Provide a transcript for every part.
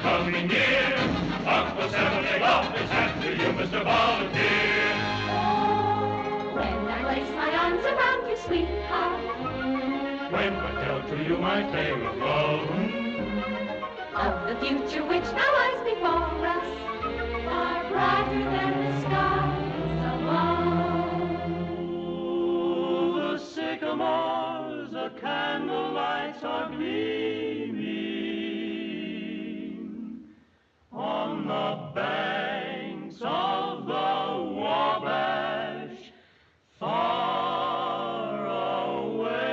coming near. Uncle Sam will take off his hat to you, Mr. Volunteer. Oh, when I place my arms around you, sweetheart. When I tell to you my tale of love. Of the future which now lies before us, far brighter than the skies above. The sycamores, the candlelights are gleaming on the banks of the Wabash, far away.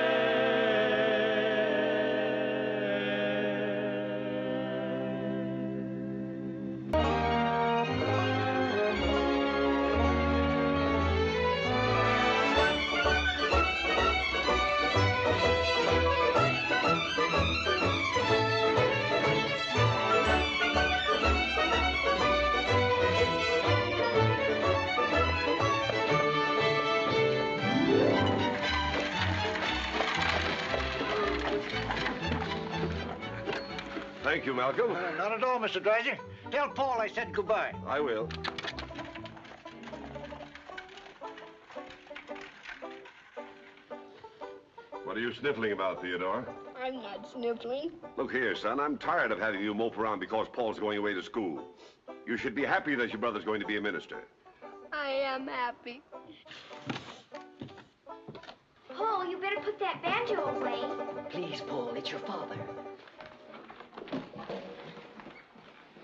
Thank you, Malcolm. Not at all, Mr. Dreiser. Tell Paul I said goodbye. I will. What are you sniffling about, Theodore? I'm not sniffling. Look here, son, I'm tired of having you mope around because Paul's going away to school. You should be happy that your brother's going to be a minister. I am happy. Paul, you better put that banjo away. Please, Paul, it's your father.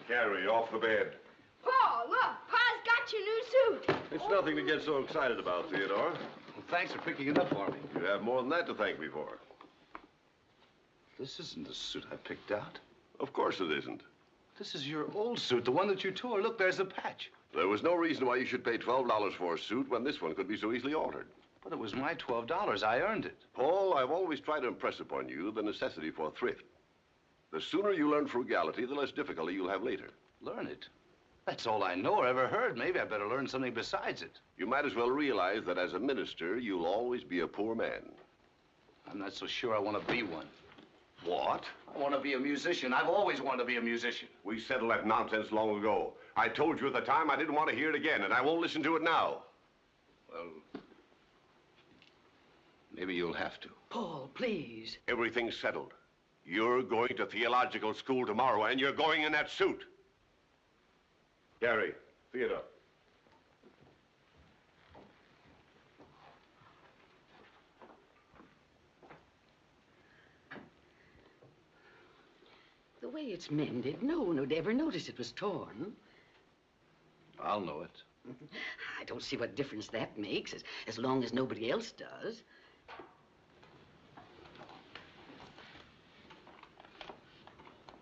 Carrie, off the bed. Paul, look, Pa's got your new suit. It's nothing to get so excited about, Theodore. Well, thanks for picking it up for me. You have more than that to thank me for. This isn't the suit I picked out. Of course it isn't. This is your old suit, the one that you tore. Look, there's a patch. There was no reason why you should pay $12 for a suit when this one could be so easily altered. But it was my $12. I earned it. Paul, I've always tried to impress upon you the necessity for thrift. The sooner you learn frugality, the less difficulty you'll have later. Learn it? That's all I know or ever heard. Maybe I better learn something besides it. You might as well realize that as a minister, you'll always be a poor man. I'm not so sure I want to be one. What? I want to be a musician. I've always wanted to be a musician. We settled that nonsense long ago. I told you at the time I didn't want to hear it again, and I won't listen to it now. Well, maybe you'll have to. Paul, please. Everything's settled. You're going to theological school tomorrow, and you're going in that suit. Carrie, Theodore. The way it's mended, no one would ever notice it was torn. I'll know it. I don't see what difference that makes, as long as nobody else does.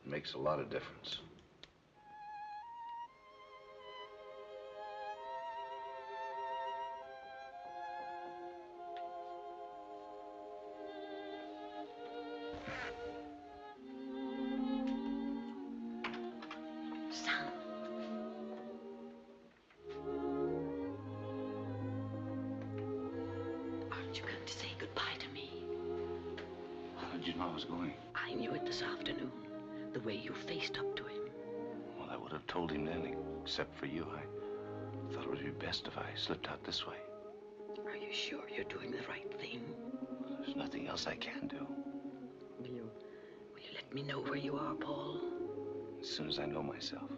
It makes a lot of difference. Aren't you going to say goodbye to me? How did you know I was going? I knew it this afternoon, the way you faced up to him. Well, I would have told him then, except for you. I thought it would be best if I slipped out this way. Are you sure you're doing the right thing? There's nothing else I can do. Will you let me know where you are, Paul? As soon as I know myself.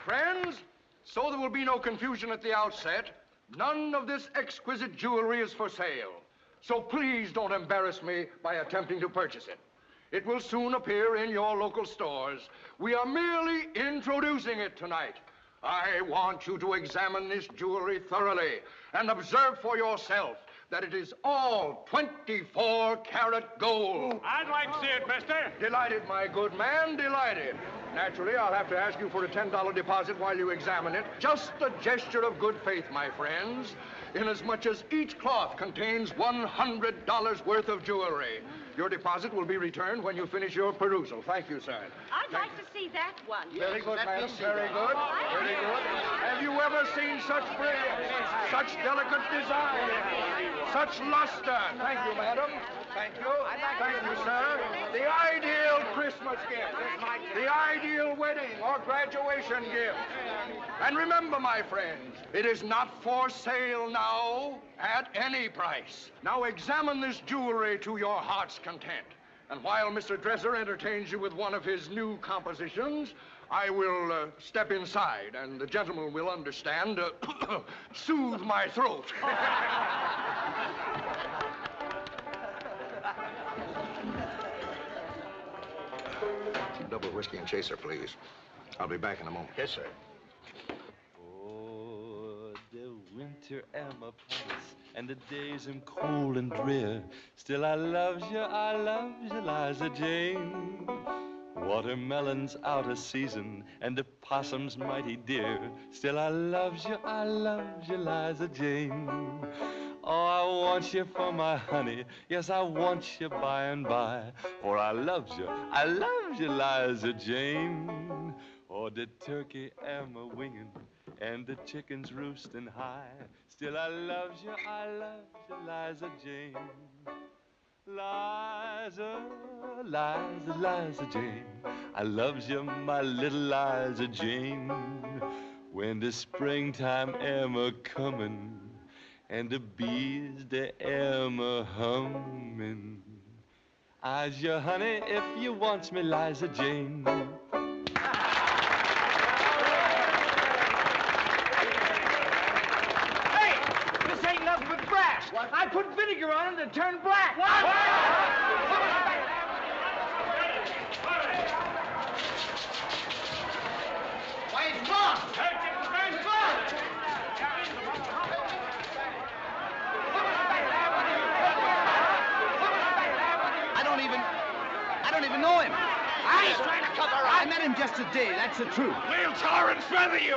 Friends, so there will be no confusion at the outset, none of this exquisite jewelry is for sale. so please don't embarrass me by attempting to purchase it. It will soon appear in your local stores. We are merely introducing it tonight. I want you to examine this jewelry thoroughly and observe for yourself that it is all 24-karat gold. I'd like to see it, mister. Delighted, my good man, delighted. Naturally, I'll have to ask you for a $10 deposit while you examine it. Just a gesture of good faith, my friends, inasmuch as each cloth contains $100 worth of jewelry. Your deposit will be returned when you finish your perusal. Thank you, sir. I'd like to see that one. Very good, madam. Very good. Very good. Have you ever seen such brilliance, such delicate design, such luster? Thank you, madam. Thank you. Thank you, sir. The ideal Christmas gift. The ideal wedding or graduation gift. And remember, my friends, it is not for sale now at any price. Now examine this jewelry to your heart's content. And while Mr. Dreiser entertains you with one of his new compositions, I will step inside, and the gentleman will understand, soothe my throat. Double whiskey and chaser, please. I'll be back in a moment. Yes, sir. Oh, the winter am upon us, and the days am cold and drear. Still I loves you, Liza Jane. Watermelons out of season, and the possums mighty dear. Still I loves you, Liza Jane. Oh, I want you for my honey. Yes, I want you by and by. For I loves you, Liza Jane. Oh, the turkey am a winging, and the chickens roosting high. Still I loves you, Liza Jane. Liza Jane. I loves you, my little Liza Jane. When the springtime am a comin', and the bees, they am a hummin'. I's your honey if you wants me, Liza Jane. Hey, this ain't nothing but brass. What? I put vinegar on it and it turned black. What? Why, it's gone. It's gone. I don't even know him. He's trying to cover up. I met him just today, that's the truth. We'll tar and feather you.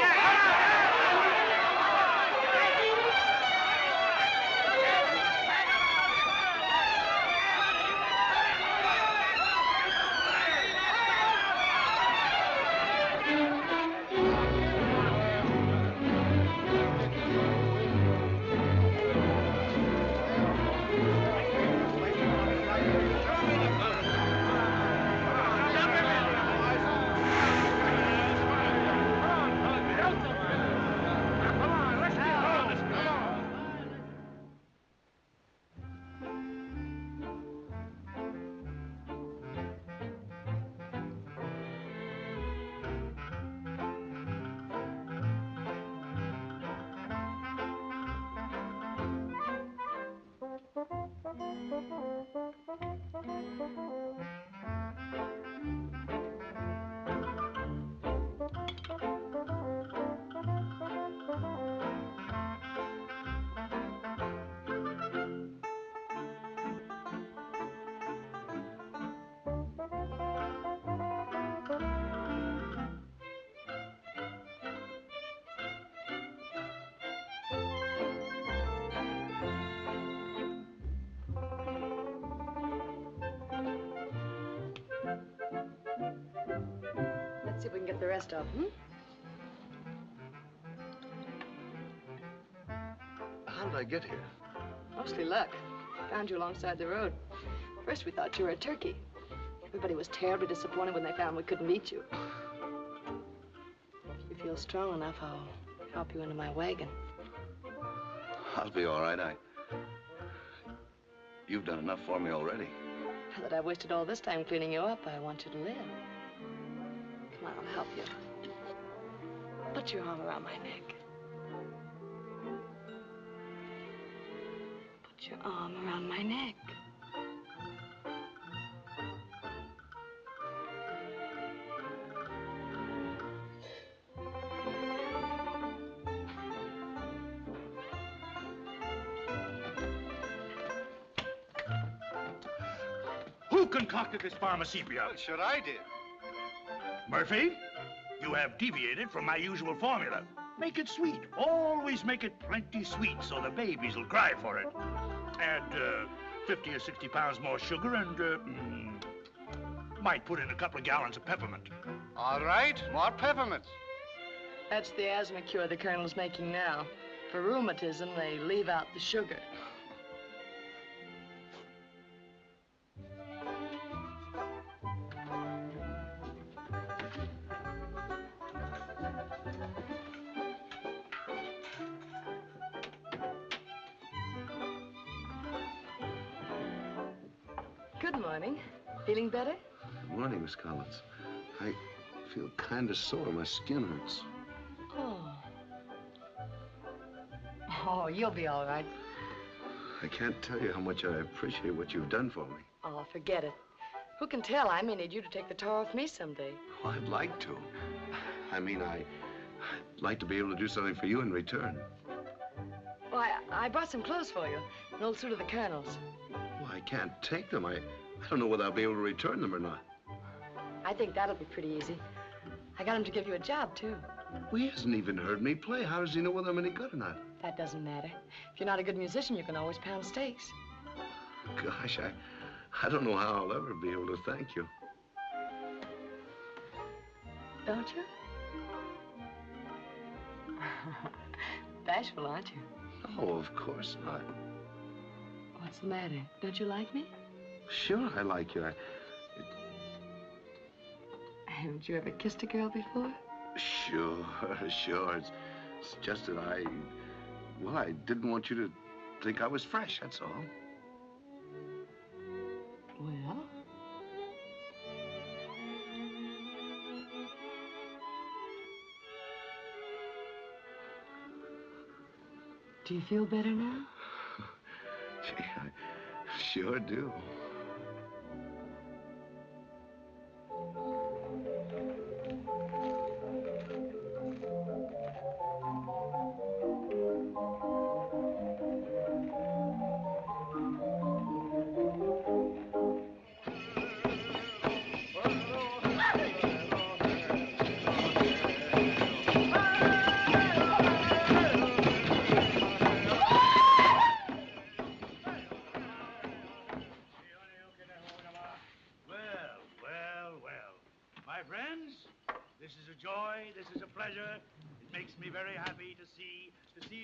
Let's see if we can get the rest of them. How did I get here? Mostly luck. Found you alongside the road. First, we thought you were a turkey. Everybody was terribly disappointed when they found we couldn't meet you. If you feel strong enough, I'll help you into my wagon. I'll be all right. You've done enough for me already. Now that I've wasted all this time cleaning you up, I want you to live. Come on, I'll help you. Put your arm around my neck. Put your arm around my neck. Who concocted this pharmacopoeia? Well, sure I did. Murphy, you have deviated from my usual formula. Make it sweet. Always make it plenty sweet so the babies will cry for it. Add 50 or 60 pounds more sugar and might put in a couple of gallons of peppermint. All right, more peppermints. That's the asthma cure the Colonel's making now. For rheumatism, they leave out the sugar. Good morning. Feeling better? Good morning, Miss Collins. I feel kind of sore. My skin hurts. Oh. Oh, you'll be all right. I can't tell you how much I appreciate what you've done for me. Oh, forget it. Who can tell? I may need you to take the tar off me someday. Oh, I'd like to. I mean, I'd like to be able to do something for you in return. Well, I brought some clothes for you. An old suit of the Colonel's. Well, I can't take them. I don't know whether I'll be able to return them or not. I think that'll be pretty easy. I got him to give you a job, too. Well, he hasn't even heard me play. How does he know whether I'm any good or not? That doesn't matter. If you're not a good musician, you can always pound steaks. Gosh, I don't know how I'll ever be able to thank you. Don't you? Bashful, aren't you? Oh, of course not. What's the matter? Don't you like me? Sure, I like you. Haven't you ever kissed a girl before? Sure. It's just that I didn't want you to think I was fresh, that's all. Well? Do you feel better now? Gee, I sure do.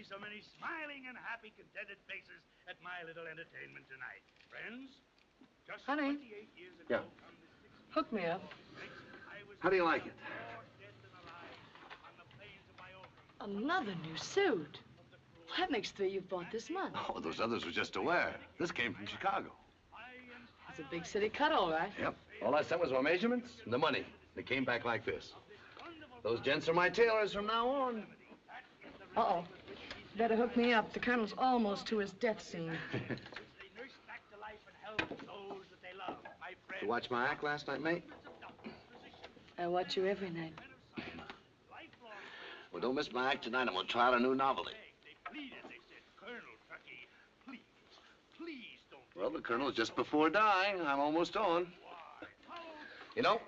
So many smiling and happy, contented faces at my little entertainment tonight. Friends, just Honey. 28 years ago... Yeah. Hook me up. How do you like it? Another new suit. That makes 3 you've bought this month. Oh, those others were just to wear. This came from Chicago. It's a big city cut, all right. Yep. All I sent was my measurements and the money. They came back like this. Those gents are my tailors from now on. Uh-oh. Better hook me up. The Colonel's almost to his death scene. You watch my act last night, mate? I watch you every night. Well, don't miss my act tonight. I'm going to try out a new novelty. Well, the Colonel's just before dying. I'm almost on. You know,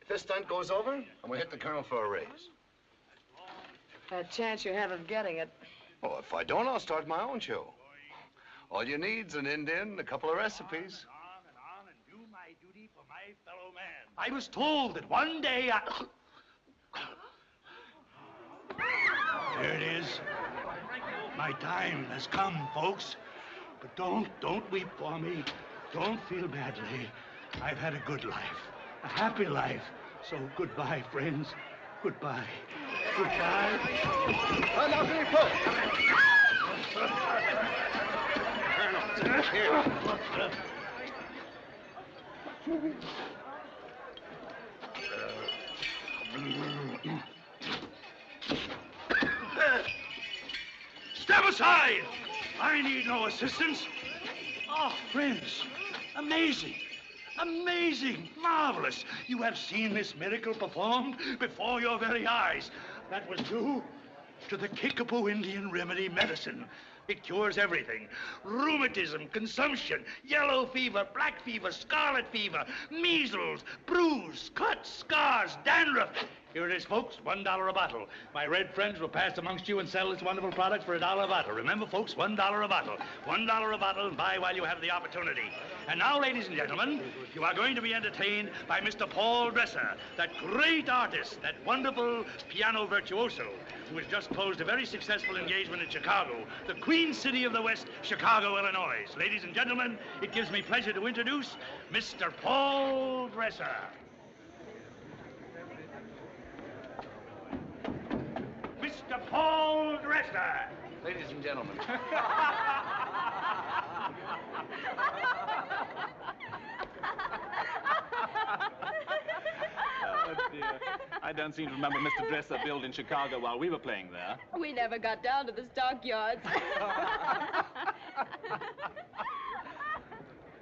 if this stunt goes over, I'm going to hit the Colonel for a raise. That chance you have of getting it. Oh, if I don't, I'll start my own show. All you need's an Indian, a couple of recipes. And do my duty for my fellow man. I was told that one day There it is. My time has come, folks. But don't weep for me. Don't feel badly. I've had a good life, a happy life. So goodbye, friends. Goodbye. Goodbye. Now, can you pull? Step aside! I need no assistance. Oh, friends, amazing. Amazing, marvelous. You have seen this miracle performed before your very eyes. That was due to the Kickapoo Indian remedy medicine. It cures everything. Rheumatism, consumption, yellow fever, black fever, scarlet fever, measles, bruise, cuts, scars, dandruff. Here it is, folks, $1 a bottle. My red friends will pass amongst you and sell this wonderful product for $1 a bottle. Remember, folks, $1 a bottle. $1 a bottle, and buy while you have the opportunity. And now, ladies and gentlemen, you are going to be entertained by Mr. Paul Dreiser, that great artist, that wonderful piano virtuoso, who has just closed a very successful engagement in Chicago, the Queen City of the West, Chicago, Illinois. Ladies and gentlemen, it gives me pleasure to introduce Mr. Paul Dreiser. Mr. Paul Dreiser. Ladies and gentlemen. Oh, dear. I don't seem to remember Mr. Dreiser billed in Chicago while we were playing there. We never got down to the stockyards.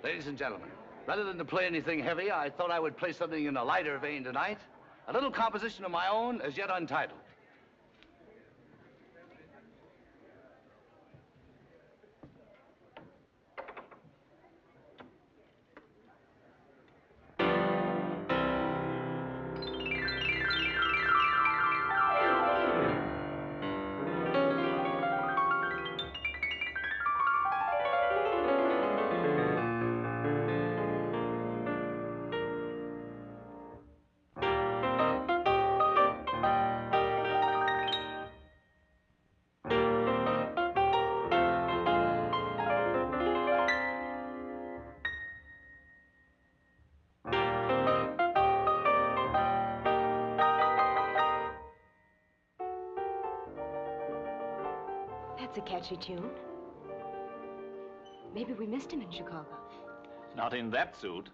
Ladies and gentlemen, rather than to play anything heavy, I thought I would play something in a lighter vein tonight. A little composition of my own, as yet untitled. That's a catchy tune. Maybe we missed him in Chicago. Not in that suit.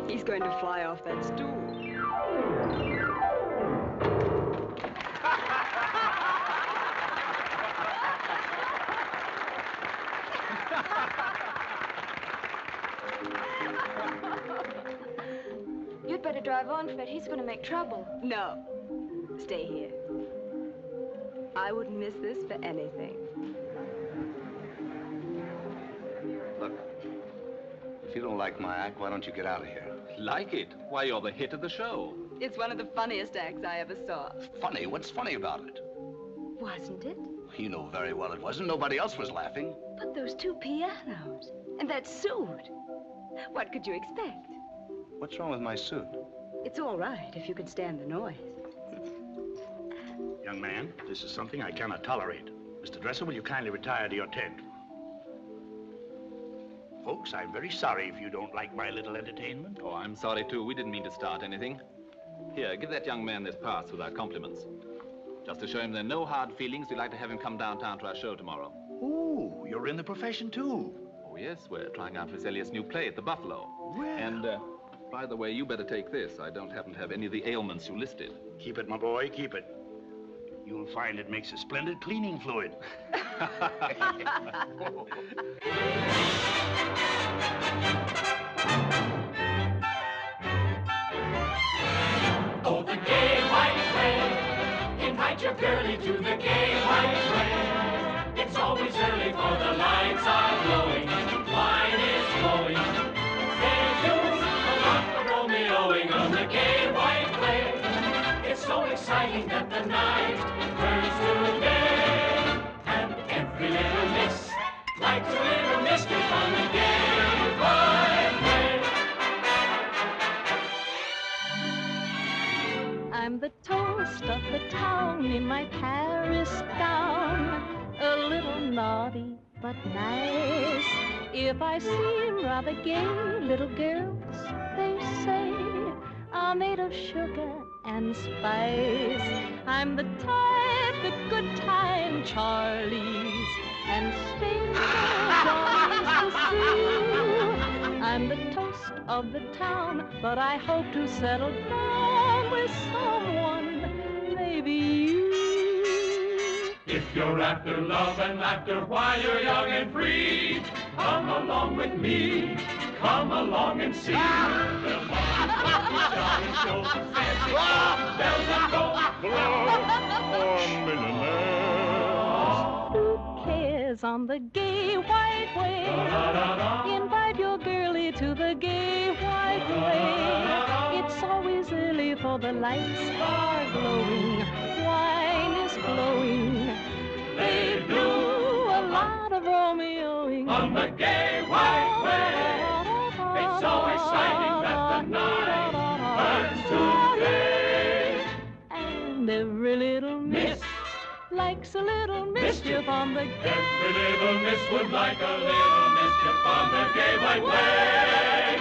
He's going to fly off that stool. You'd better drive on, Fred. He's going to make trouble. No. Stay here. I wouldn't miss this for anything. Look, if you don't like my act, why don't you get out of here? Like it? Why, you're the hit of the show. It's one of the funniest acts I ever saw. Funny? What's funny about it? Wasn't it? You know very well it wasn't. Nobody else was laughing. But those two pianos and that suit. What could you expect? What's wrong with my suit? It's all right if you can stand the noise. Young man, this is something I cannot tolerate. Mr. Dreiser, will you kindly retire to your tent? Folks, I'm very sorry if you don't like my little entertainment. Oh, I'm sorry, too. We didn't mean to start anything. Here, give that young man this pass with our compliments. Just to show him there are no hard feelings, we'd like to have him come downtown to our show tomorrow. Ooh, you're in the profession, too. Oh, yes, we're trying out Miss Elliott's new play at the Buffalo. Well. And, by the way, you better take this. I don't happen to have any of the ailments you listed. Keep it, my boy, keep it. You'll find it makes a splendid cleaning fluid. Oh, the gay white way. Invite your girlie to the gay white way. It's always early for the lights are glowing. Wine is flowing. They do a lot of Romeoing on the gay white way. It's so exciting that the night turns to day. And every little miss likes a little mischief on the gay white way. I'm the toast of the town in my Paris gown, a little naughty but nice. If I seem rather gay, little girls, they say, are made of sugar and spice. I'm the type that good time Charlies and Spain pursue. I'm the toast of the town, but I hope to settle down with someone, maybe you. If you're after love and laughter while you're young and free, come along with me, come along and see. The jolly show, fancy bells and gold, Who cares on the gay white way? Invite your girlie to the gay white way. It's always early for the lights are glowing. Wine is flowing. They do a lot of Romeoing on the gay white way. It's so exciting that the night turns to day. And every little miss likes a little mischief on the gay. Every little miss would like a little mischief on the gay white way.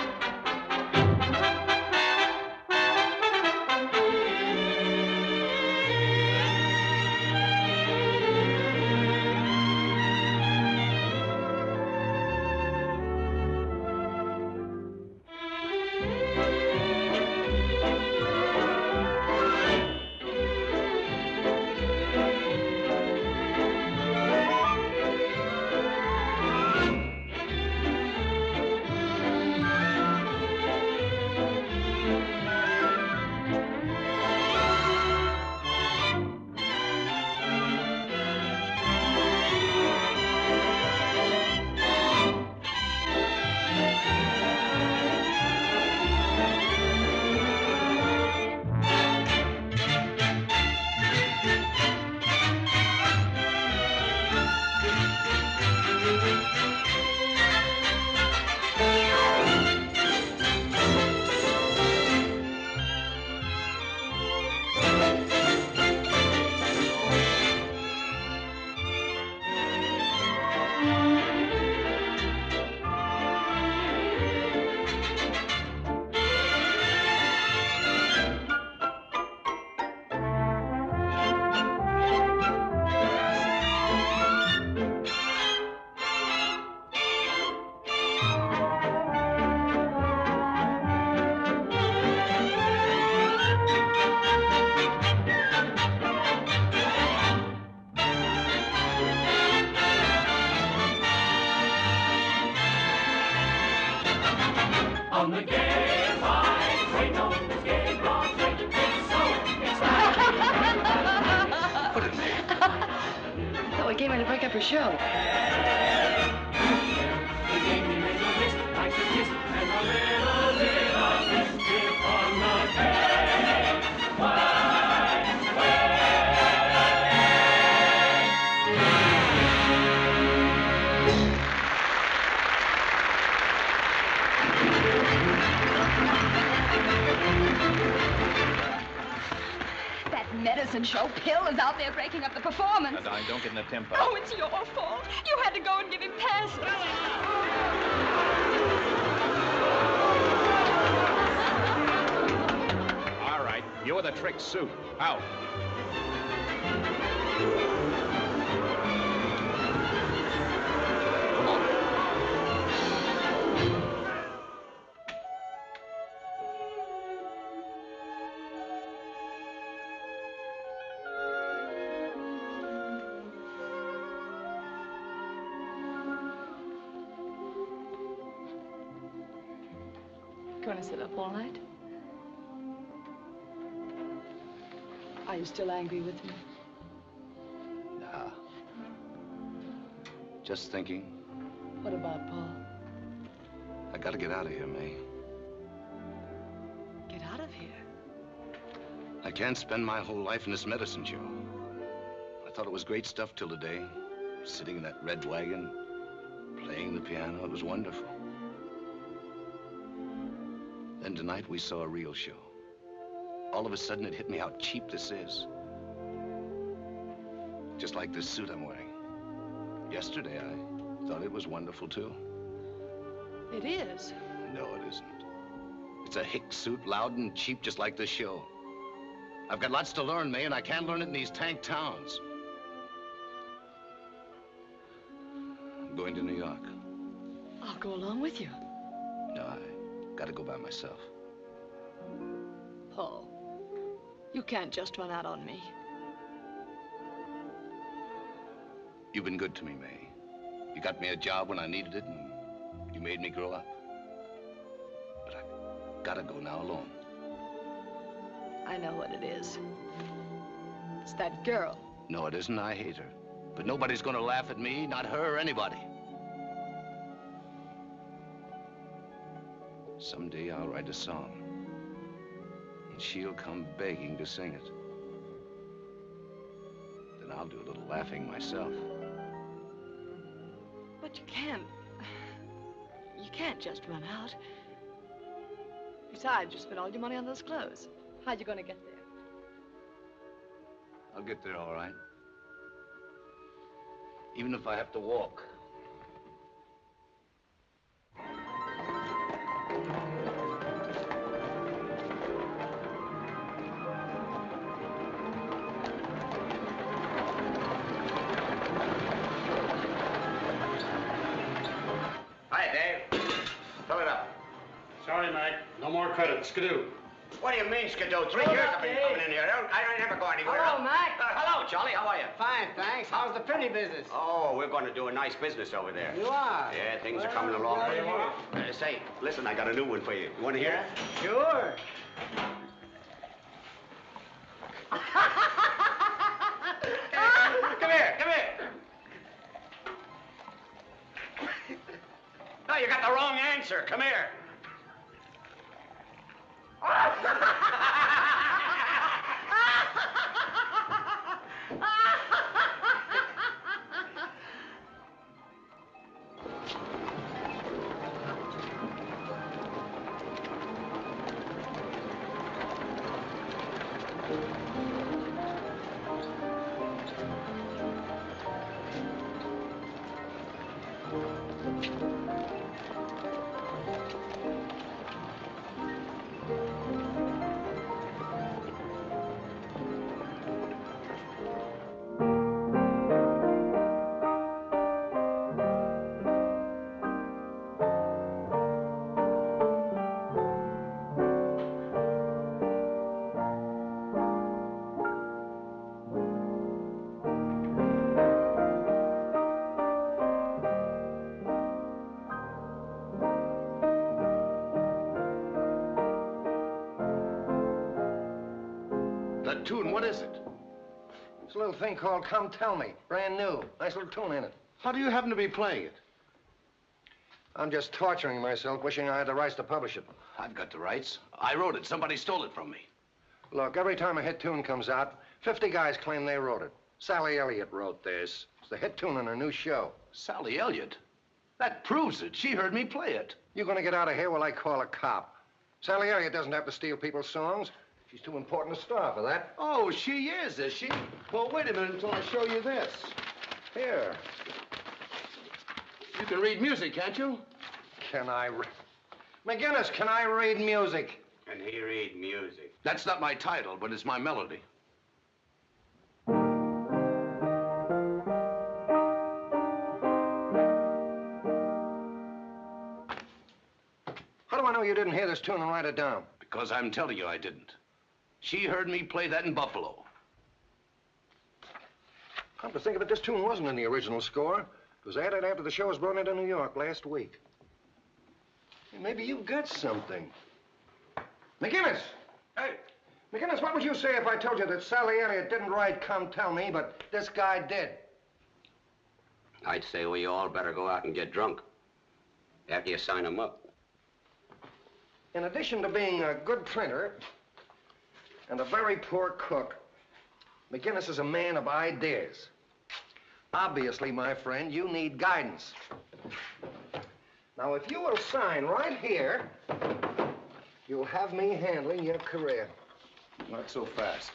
On the gay white way, no, the gay Broadway, it's so exciting. Oh, we came in to break up her show. The game you made a miss, likes a kiss, and a little bit of mischief on the gay white way. That medicine show pill is out there breaking up the performance. Darling, don't get in a temper. Oh, it's your fault. You had to go and give him passes. All right, you were the trick suit. Out. want to sit up all night? Are you still angry with me? Nah. Just thinking. What about Paul? I gotta get out of here, May. Get out of here. I can't spend my whole life in this medicine show. I thought it was great stuff till today. Sitting in that red wagon, playing the piano, it was wonderful. Then tonight we saw a real show. All of a sudden it hit me how cheap this is. Just like this suit I'm wearing. Yesterday I thought it was wonderful too. It is. No, it isn't. It's a hick suit, loud and cheap, just like this show. I've got lots to learn, May, and I can't learn it in these tank towns. I'm going to New York. I'll go along with you. No, I gotta go by myself. Paul, you can't just run out on me. You've been good to me, May. You got me a job when I needed it, and you made me grow up. But I've gotta go now alone. I know what it is. It's that girl. No, it isn't. I hate her. But nobody's gonna laugh at me, not her or anybody. Someday I'll write a song, and she'll come begging to sing it. Then I'll do a little laughing myself. But you can't. You can't just run out. Besides, you spent all your money on those clothes. How are you going to get there? I'll get there all right. Even if I have to walk. Hi, Dave. Fill it up. Sorry, Mike. No more credit. Skidoo. What do you mean, Skidoo? 3 years I've been coming in here. I never go anywhere. Hello, Mac. Hello, Charlie. How are you? Fine, thanks. How's the pretty business? Oh, we're going to do a nice business over there. You are? Yeah, things are coming along pretty well. Say, listen, I got a new one for you. You want to hear it? Sure. Come here, come here. No, you got the wrong answer. Come here. That tune, what is it? It's a little thing called Come Tell Me. Brand new. Nice little tune in it. How do you happen to be playing it? I'm just torturing myself, wishing I had the rights to publish it. I've got the rights. I wrote it. Somebody stole it from me. Look, every time a hit tune comes out, 50 guys claim they wrote it. Sally Elliott wrote this. It's the hit tune in her new show. Sally Elliott? That proves it. She heard me play it. You gonna get out of here while I call a cop? Sally Elliott doesn't have to steal people's songs. She's too important a star for that. Oh, she is she? Well, wait a minute until I show you this. Here. You can read music, can't you? Can I McGinnis, can I read music? Can he read music? That's not my title, but it's my melody. How do I know you didn't hear this tune and write it down? Because I'm telling you I didn't. She heard me play that in Buffalo. Come to think of it, this tune wasn't in the original score. It was added after the show was brought into New York last week. Maybe you've got something. McGinnis! Hey! McGinnis, what would you say if I told you that Sally Elliott didn't write Come Tell Me, but this guy did? I'd say we all better go out and get drunk after you sign him up. In addition to being a good printer and a very poor cook, McGinnis is a man of ideas. Obviously, my friend, you need guidance. Now, if you will sign right here, you'll have me handling your career. Not so fast.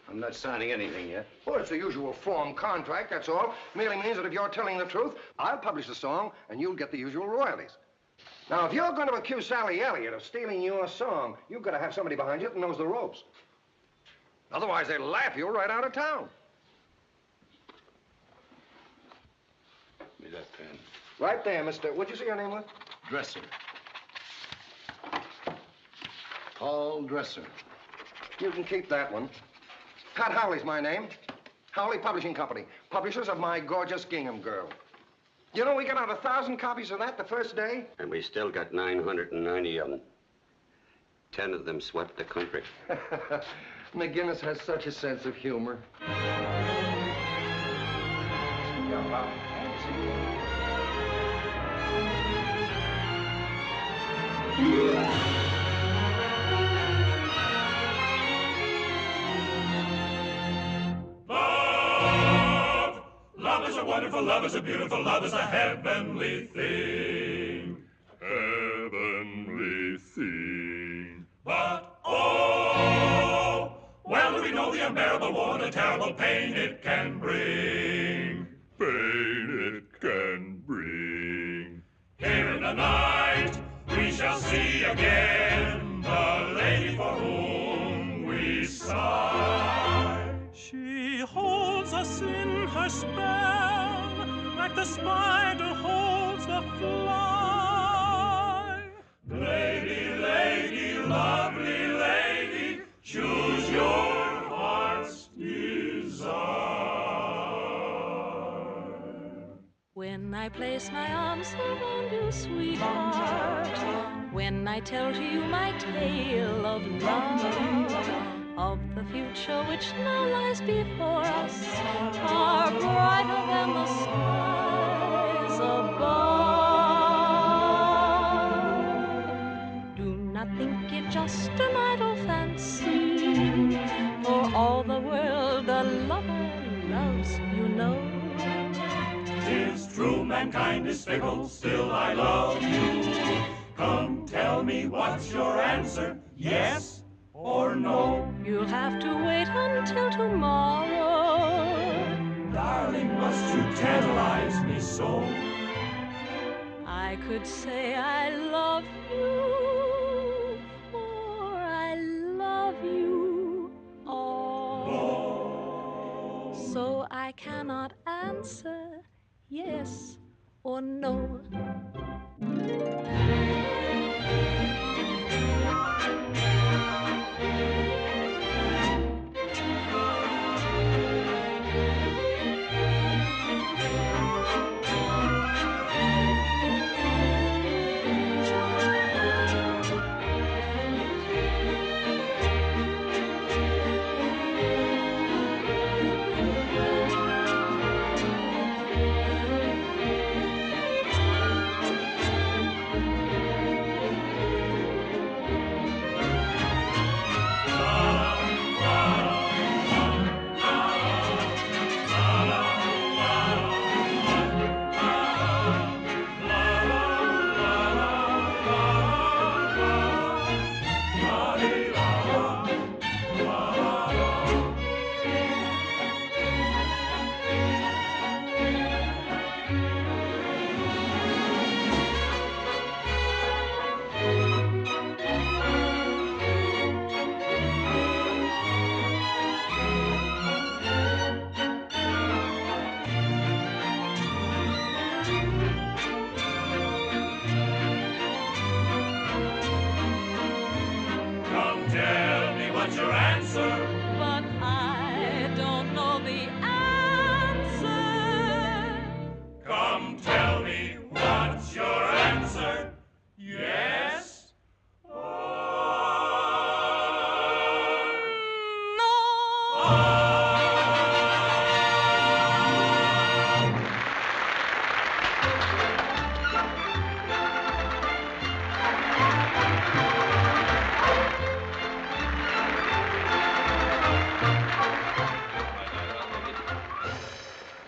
I'm not signing anything yet. Well, it's the usual form contract, that's all. Merely means that if you're telling the truth, I'll publish the song and you'll get the usual royalties. Now, if you're going to accuse Sally Elliott of stealing your song, you've got to have somebody behind you that knows the ropes. Otherwise, they'll laugh you right out of town. Give me that pen. Right there, Mr. What'd you say your name was? Dreiser. Paul Dreiser. You can keep that one. Pat Hawley's my name. Hawley Publishing Company. Publishers of My Gorgeous Gingham Girl. You know, we got out 1,000 copies of that the first day. And we still got 990 of them. 10 of them swept the country. McGinnis has such a sense of humor. Love is a wonderful, love is a beautiful, love is a heavenly thing. Heavenly thing. But oh, well do we know the unbearable woe and the terrible pain it can bring. Pain it can bring. Here in the night we shall see again the lady for whom we sigh. She holds us in her spell, like the spider holds the fly. Lady, lady, lovely lady, choose your heart's desire. When I place my arms around you, sweetheart, when I tell you my tale of love, of the future which now lies before us, are brighter than the skies above. Do not think it just an idle fancy, for all the world a lover loves, you know. 'Tis true mankind is fickle, still I love you. Come tell me what's your answer, yes or no? You'll have to wait until tomorrow. Darling, must you tantalize me so? I could say I love you, for I love you all. So I cannot answer yes or no.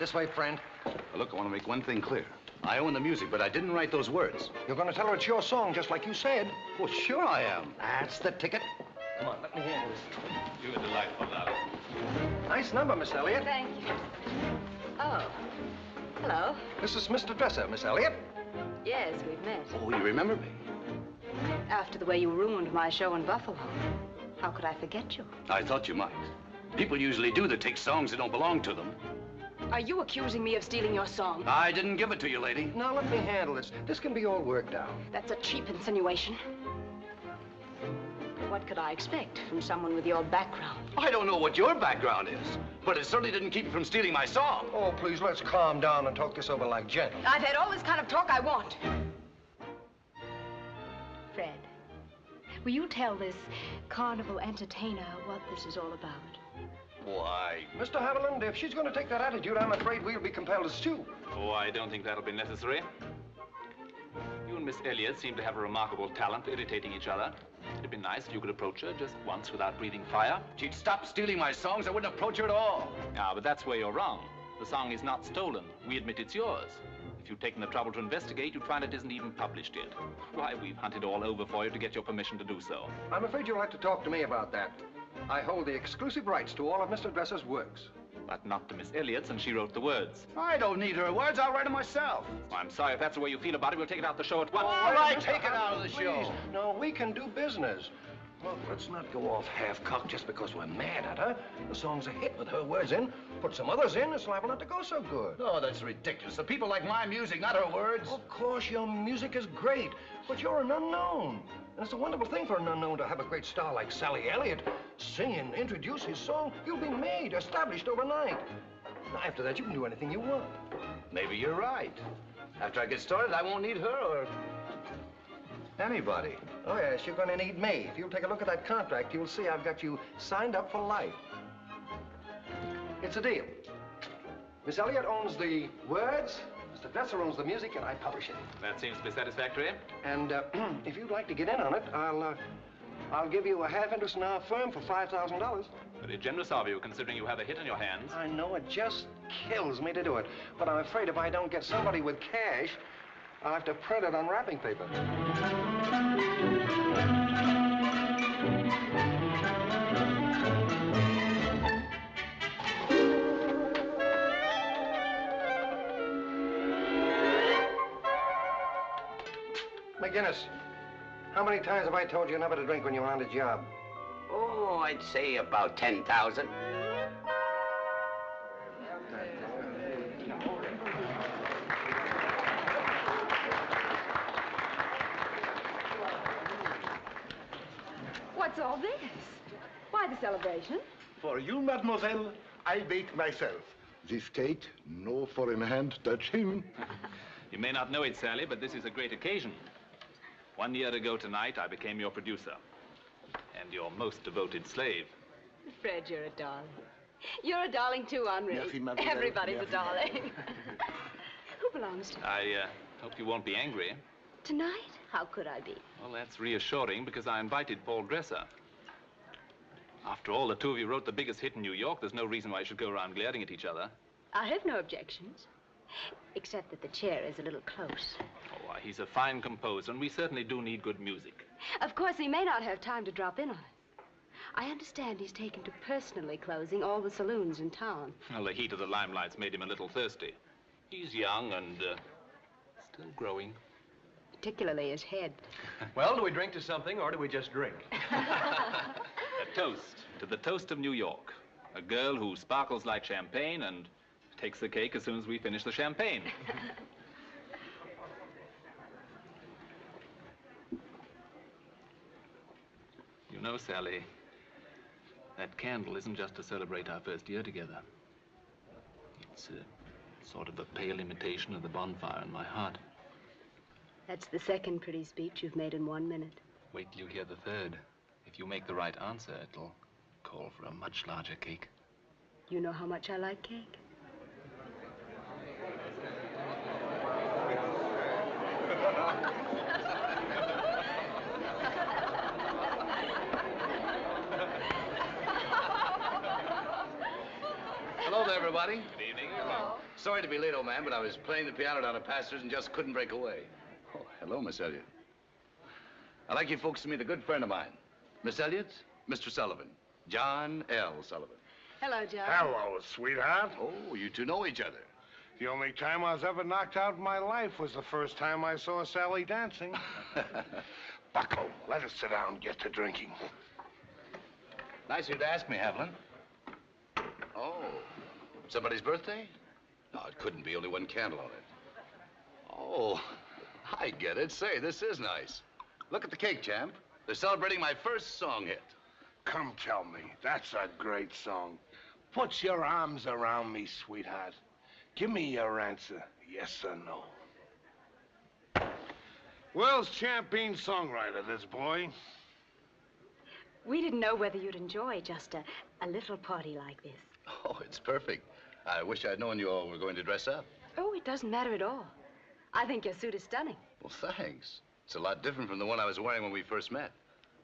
This way, friend. Look, I want to make one thing clear. I own the music, but I didn't write those words. You're going to tell her it's your song, just like you said. Well, sure I am. That's the ticket. Come on, let me handle this. You were delightful, darling. Nice number, Miss Elliott. Thank you. Oh. Hello. This is Mr. Dreiser, Miss Elliott. Yes, we've met. Oh, you remember me? After the way you ruined my show in Buffalo. How could I forget you? I thought you might. People usually do that take songs that don't belong to them. Are you accusing me of stealing your song? I didn't give it to you, lady. Now, let me handle this. This can be all worked out. That's a cheap insinuation. What could I expect from someone with your background? I don't know what your background is, but it certainly didn't keep you from stealing my song. Oh, please, let's calm down and talk this over like gentlemen. I've had all this kind of talk I want. Fred, will you tell this carnival entertainer what this is all about? Why? Mr. Haviland, if she's going to take that attitude, I'm afraid we'll be compelled to sue. Oh, I don't think that'll be necessary. You and Miss Elliott seem to have a remarkable talent for irritating each other. It'd be nice if you could approach her just once without breathing fire. She'd stop stealing my songs, I wouldn't approach her at all. Ah, but that's where you're wrong. The song is not stolen. We admit it's yours. If you'd taken the trouble to investigate, you'd find it isn't even published yet. Why, we've hunted all over for you to get your permission to do so. I'm afraid you'll have to talk to me about that. I hold the exclusive rights to all of Mr. Dreiser's works. But not to Miss Elliott's, and she wrote the words. I don't need her words, I'll write them myself. Well, I'm sorry if that's the way you feel about it. We'll take it out the show at once. All right, take it out of the show. Please. No, we can do business. Look, let's not go off half-cocked just because we're mad at her. The song's a hit with her words in. Put some others in, it's liable not to go so good. Oh, that's ridiculous. The people like my music, not her words. Of course, your music is great, but you're an unknown. And it's a wonderful thing for an unknown to have a great star like Sally Elliott sing and introduce his song. You'll be made, established overnight. Now, after that, you can do anything you want. Maybe you're right. After I get started, I won't need her or anybody. Oh, yes, you're going to need me. If you'll take a look at that contract, you'll see I've got you signed up for life. It's a deal. Miss Elliott owns the words, Mr. Dreiser owns the music, and I publish it. That seems to be satisfactory. And if you'd like to get in on it, I'll give you a half interest in our firm for $5,000. Very generous of you, considering you have a hit on your hands. I know, it just kills me to do it. But I'm afraid if I don't get somebody with cash, I'll have to print it on wrapping paper. McGinnis, how many times have I told you never to drink when you're on the job? Oh, I'd say about 10,000. What's all this? Why the celebration? For you, mademoiselle, I bake myself. This cake, no foreign hand touch him. You may not know it, Sally, but this is a great occasion. 1 year ago tonight, I became your producer and your most devoted slave. Fred, you're a darling. You're a darling too, Henri. Merci, mademoiselle. Everybody's Merci. a darling. Who belongs to you? I hope you won't be angry. Tonight? How could I be? Well, that's reassuring because I invited Paul Dreiser. After all, the two of you wrote the biggest hit in New York. There's no reason why you should go around glaring at each other. I have no objections, except that the chair is a little close. Oh, he's a fine composer, and we certainly do need good music. Of course, he may not have time to drop in on it. I understand he's taken to personally closing all the saloons in town. Well, the heat of the limelight's made him a little thirsty. He's young and still growing. Particularly his head. Well, do we drink to something, or do we just drink? A toast to the toast of New York. A girl who sparkles like champagne and takes the cake as soon as we finish the champagne. You know, Sally, that candle isn't just to celebrate our first year together. It's sort of a pale imitation of the bonfire in my heart. That's the second pretty speech you've made in 1 minute. Wait till you hear the third. If you make the right answer, it'll call for a much larger cake. You know how much I like cake? Hello there, everybody. Good evening. Hello. Sorry to be late, old man, but I was playing the piano down at Pastor's and just couldn't break away. Oh, hello, Miss Elliott. I'd like you folks to meet a good friend of mine. Miss Elliott, Mr. Sullivan. John L. Sullivan. Hello, John. Hello, sweetheart. Oh, you two know each other. The only time I was ever knocked out in my life was the first time I saw Sally dancing. Bucko, let us sit down and get to drinking. Nice of you to ask me, Haviland. Oh, somebody's birthday? No, it couldn't be. Only one candle on it. Oh, I get it. Say, this is nice. Look at the cake, champ. They're celebrating my first song hit. Come tell me, that's a great song. Put your arms around me, sweetheart. Give me your answer, yes or no. World's champion songwriter, this boy. We didn't know whether you'd enjoy just a little party like this. Oh, it's perfect. I wish I'd known you all were going to dress up. Oh, it doesn't matter at all. I think your suit is stunning. Well, thanks. It's a lot different from the one I was wearing when we first met.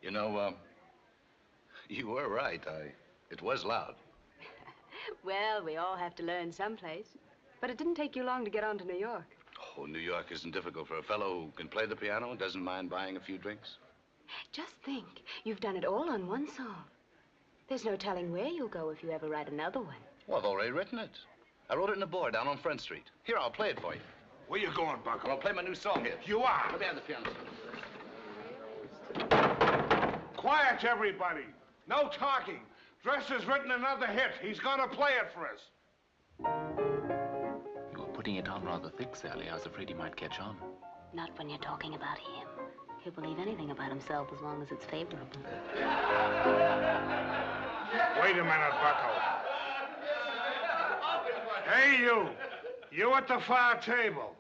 You know, you were right. It was loud. Well, we all have to learn someplace. But it didn't take you long to get on to New York. Oh, New York isn't difficult for a fellow who can play the piano and doesn't mind buying a few drinks. Just think, you've done it all on one song. There's no telling where you'll go if you ever write another one. Well, I've already written it. I wrote it in a board down on Front Street. Here, I'll play it for you. Where you going, Bucko? I'll play my new song here. You are? Let me have the piano. Quiet, everybody. No talking. Dreiser's written another hit. He's gonna play it for us. You were putting it on rather thick, Sally. I was afraid he might catch on. Not when you're talking about him. He'll believe anything about himself as long as it's favorable. Wait a minute, Bucko. Hey, you. You at the far table.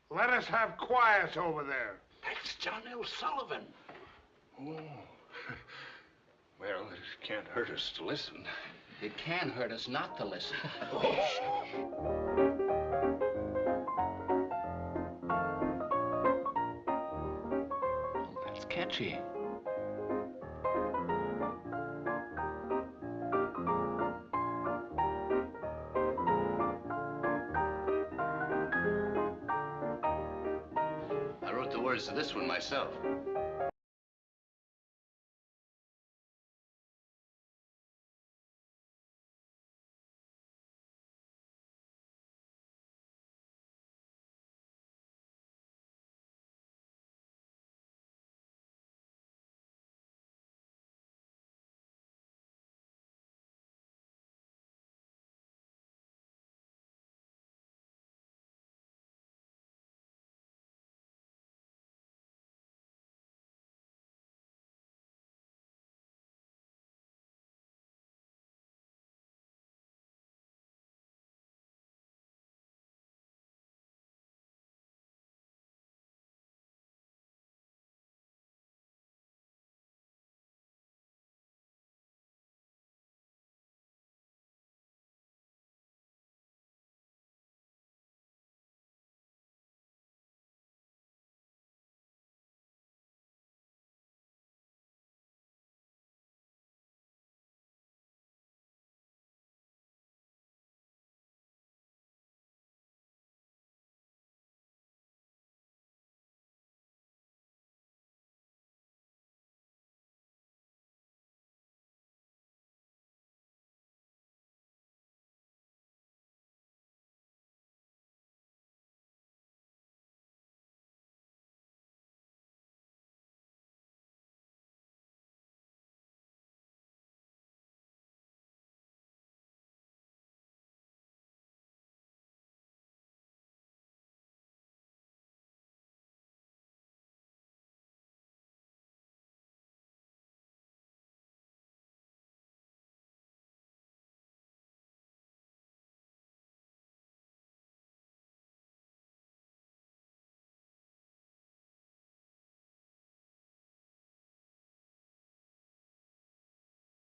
Let us have quiet over there. That's John L. Sullivan. Oh. Well, it can't hurt us to listen. It can hurt us not to listen. Oh, that's catchy. I wrote the words to this one myself.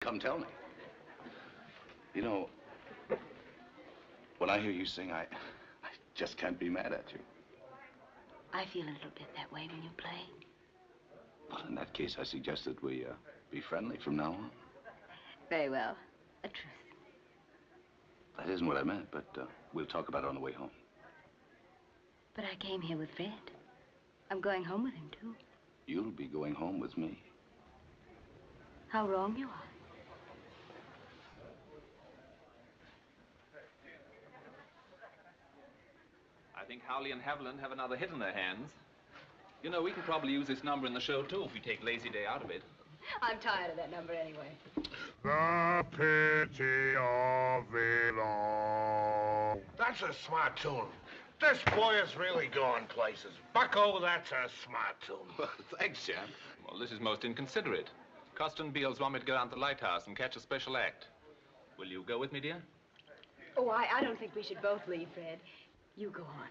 Come tell me. You know, when I hear you sing, I just can't be mad at you. I feel a little bit that way when you play. Well, in that case, I suggest that we be friendly from now on. Very well. A truce. That isn't what I meant, but we'll talk about it on the way home. But I came here with Fred. I'm going home with him, too. You'll be going home with me. How wrong you are. I think Hawley and Haviland have another hit in their hands. You know, we can probably use this number in the show, too, if we take Lazy Day out of it. I'm tired of that number anyway. The pity of it all. That's a smart tune. This boy is really going places. Bucko, that's a smart tune. Well, thanks, champ. Well, this is most inconsiderate. Costa and Beals want me to go down to the lighthouse and catch a special act. Will you go with me, dear? Oh, I don't think we should both leave, Fred. You go on.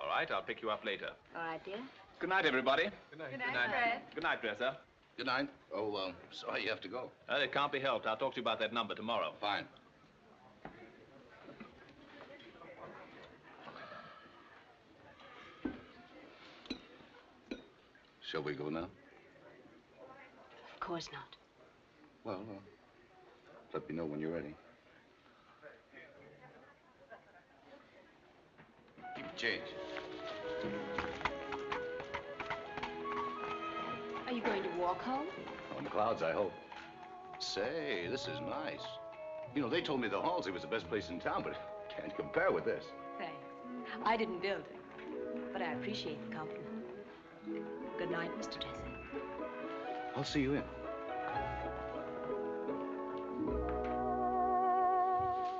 All right, I'll pick you up later. All right, dear. Good night, everybody. Good night, Fred. Good night, Dreiser. Good night. Oh, sorry you have to go. It can't be helped. I'll talk to you about that number tomorrow. Fine. Shall we go now? Of course not. Well, let me know when you're ready. Keep the change. Are you going to walk home? On the clouds, I hope. Say, this is nice. You know, they told me the Halsey was the best place in town, but can't compare with this. Thanks. I didn't build it, but I appreciate the compliment. Good night, Mr. Dreiser. I'll see you in.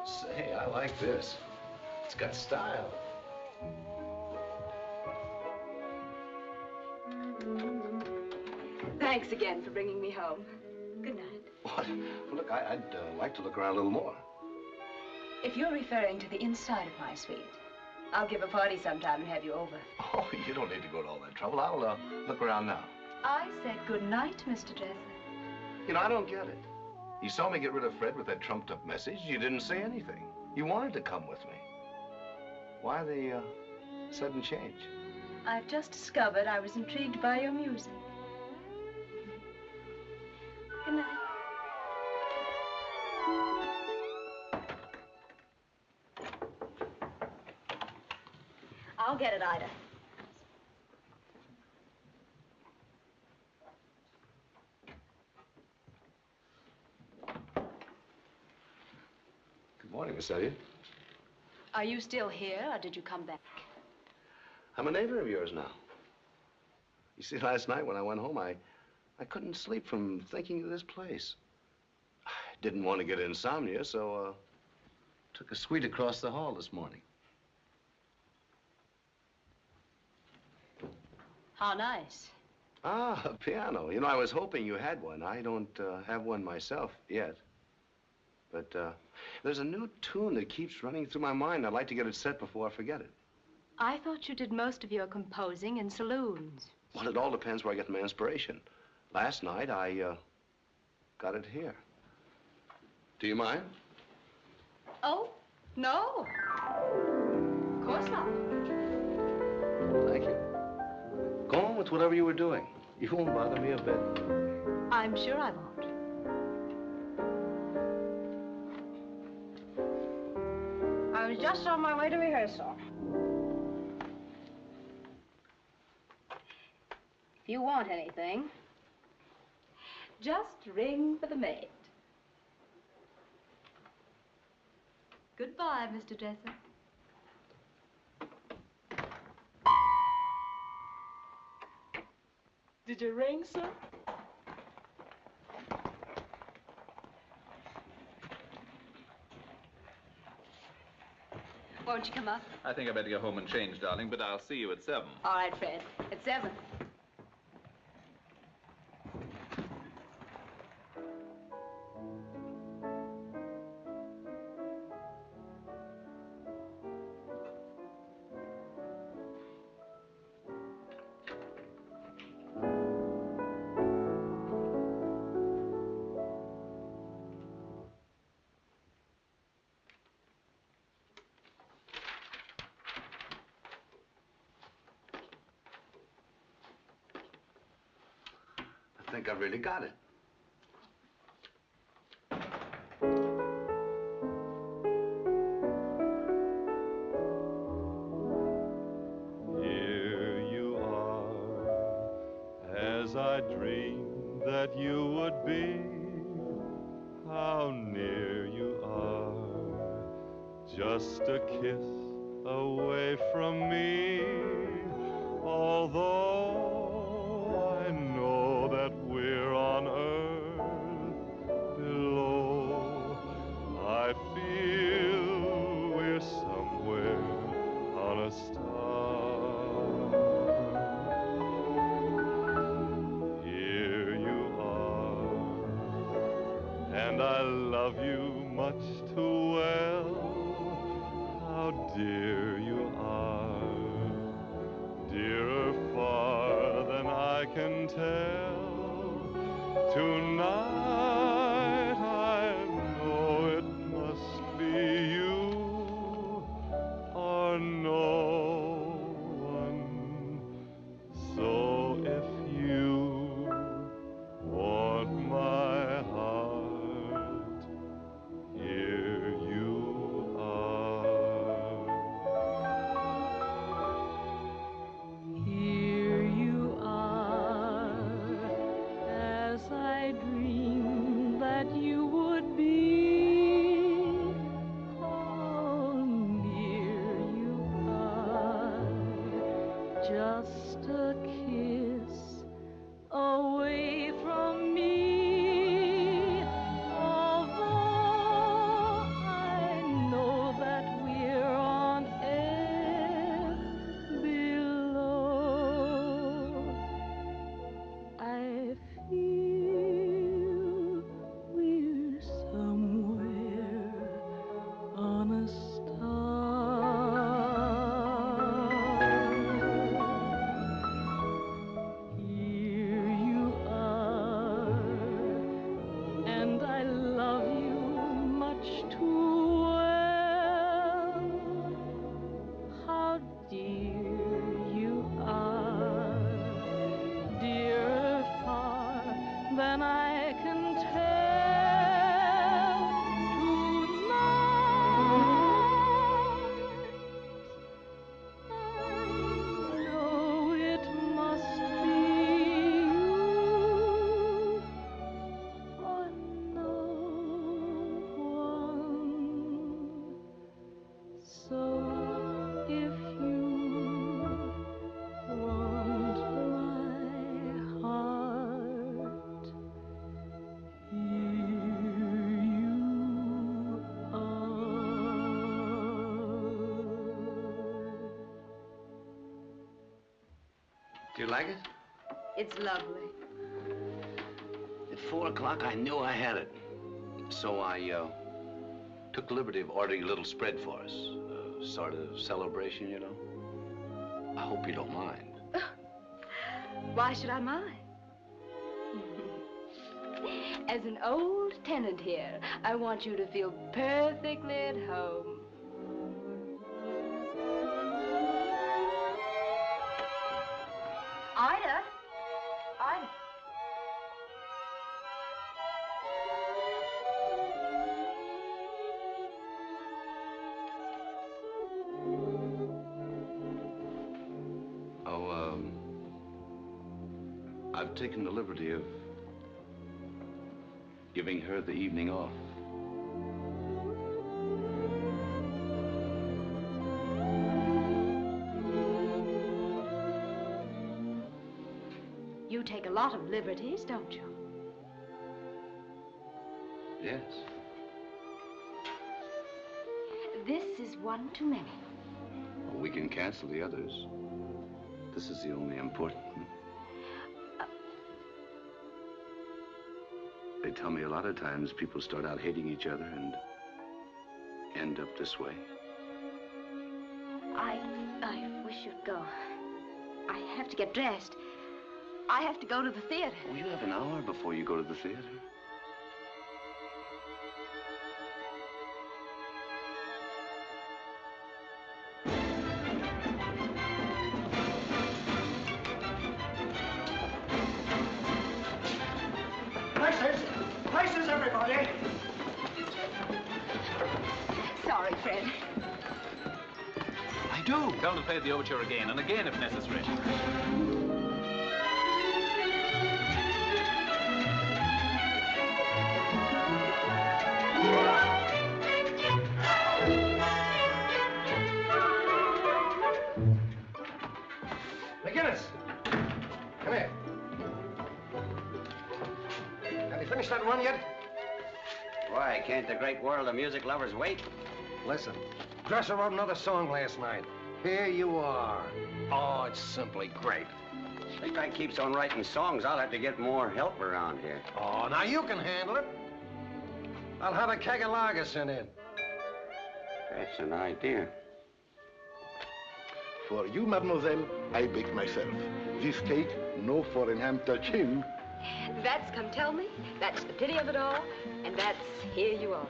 Say, I like this. It's got style. Thanks again for bringing me home. Good night. What? Well, look, I'd like to look around a little more. If you're referring to the inside of my suite, I'll give a party sometime and have you over. Oh, you don't need to go to all that trouble. I'll look around now. I said good night, Mr. Dreiser. You know, I don't get it. You saw me get rid of Fred with that trumped-up message. You didn't say anything. You wanted to come with me. Why the sudden change? I've just discovered I was intrigued by your music. Good night. I'll get it, Ida. Good morning, Miss Elliott. Are you still here, or did you come back? I'm a neighbor of yours now. You see, last night when I went home, I couldn't sleep from thinking of this place. I didn't want to get insomnia, so took a suite across the hall this morning. How nice. Ah, a piano. You know, I was hoping you had one. I don't have one myself yet. But there's a new tune that keeps running through my mind. I'd like to get it set before I forget it. I thought you did most of your composing in saloons. Well, it all depends where I get my inspiration. Last night, I got it here. Do you mind? Oh, no. Of course not. Thank you. Go on with whatever you were doing. You won't bother me a bit. I'm sure I won't. I was just on my way to rehearsal. If you want anything, just ring for the maid. Goodbye, Mr. Dreiser. Did you ring, sir? Won't you come up? I think I better go home and change, darling, but I'll see you at 7. All right, Fred. At 7. I think I really got it. I dreamed that you would be. How near you are, just a kiss away from me. Although I know that we're on earth below, I feel we're somewhere on a star. Here you are, and I love you much too well. How dear you are, dearer far than I can tell. Tonight I know it must be you or no one. So if you want my heart, here you are. Here you are, as I dreamed that you would be. Oh, near you are, just a kiss away from me. Although I know that we're on air below, I feel we're somewhere on a star. Here you are, and I love you much too well. How dear you are, dearer far than I can tell. Tonight, I know it must be you or no one. So if you want my heart, here you Do you like it? It's lovely. At 4 o'clock, I knew I had it. So I took the liberty of ordering a little spread for us. A sort of celebration, you know. I hope you don't mind. Why should I mind? As an old tenant here, I want you to feel perfectly at home. Ida? Ida? I've taken the liberty of giving her the evening off. You take a lot of liberties, don't you? Yes. This is one too many. Well, we can cancel the others. This is the only important one. They tell me a lot of times people start out hating each other and end up this way. I wish you'd go. I have to get dressed. I have to go to the theater. Well, you have an hour before you go to the theater. Places, everybody! Sorry, Fred. I do. Tell them to play the overture again, and again if necessary. finished that run yet? Why, can't the great world of music lovers wait? Listen, Dreiser wrote another song last night. Here you are. Oh, it's simply great. If this guy keeps on writing songs, I'll have to get more help around here. Oh, now you can handle it. I'll have a keg of lager sent in. That's an idea. For you, mademoiselle, I bake myself. This cake, no foreign hand touch him. That's Come Tell Me, that's The Pity of It All, and that's Here You Are.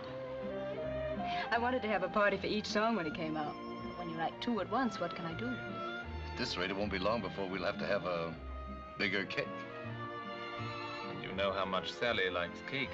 I wanted to have a party for each song when it came out. But when you write two at once, what can I do? At this rate, it won't be long before we'll have to have a bigger cake. You know how much Sally likes cake.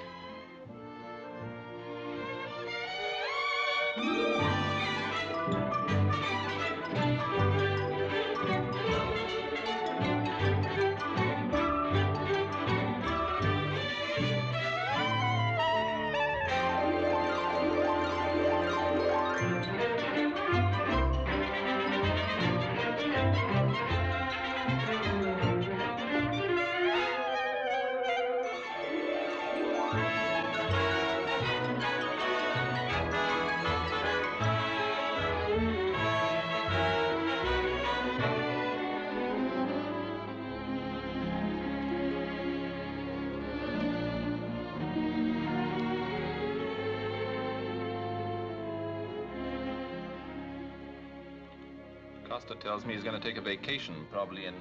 Costa tells me he's going to take a vacation, probably in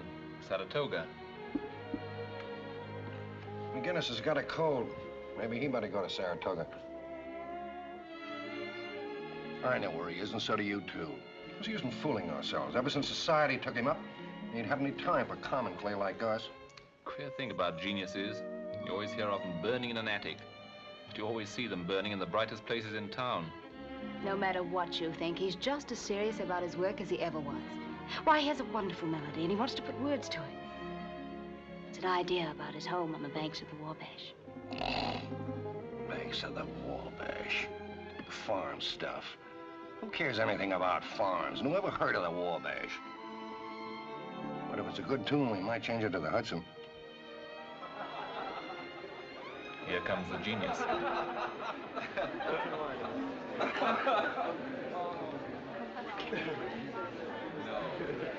Saratoga. McGinnis has got a cold. Maybe he better go to Saratoga. I know where he is, and so do you, too. What's the use in fooling ourselves? Ever since society took him up, he ain't had any time for common clay like us. Queer thing about geniuses, you always hear of them burning in an attic. But you always see them burning in the brightest places in town. No matter what you think, he's just as serious about his work as he ever was. Why, he has a wonderful melody, and he wants to put words to it. It's an idea about his home on the banks of the Wabash. Banks of the Wabash. Farm stuff. Who cares anything about farms? And who ever heard of the Wabash? But if it's a good tune, we might change it to the Hudson. Here comes the genius.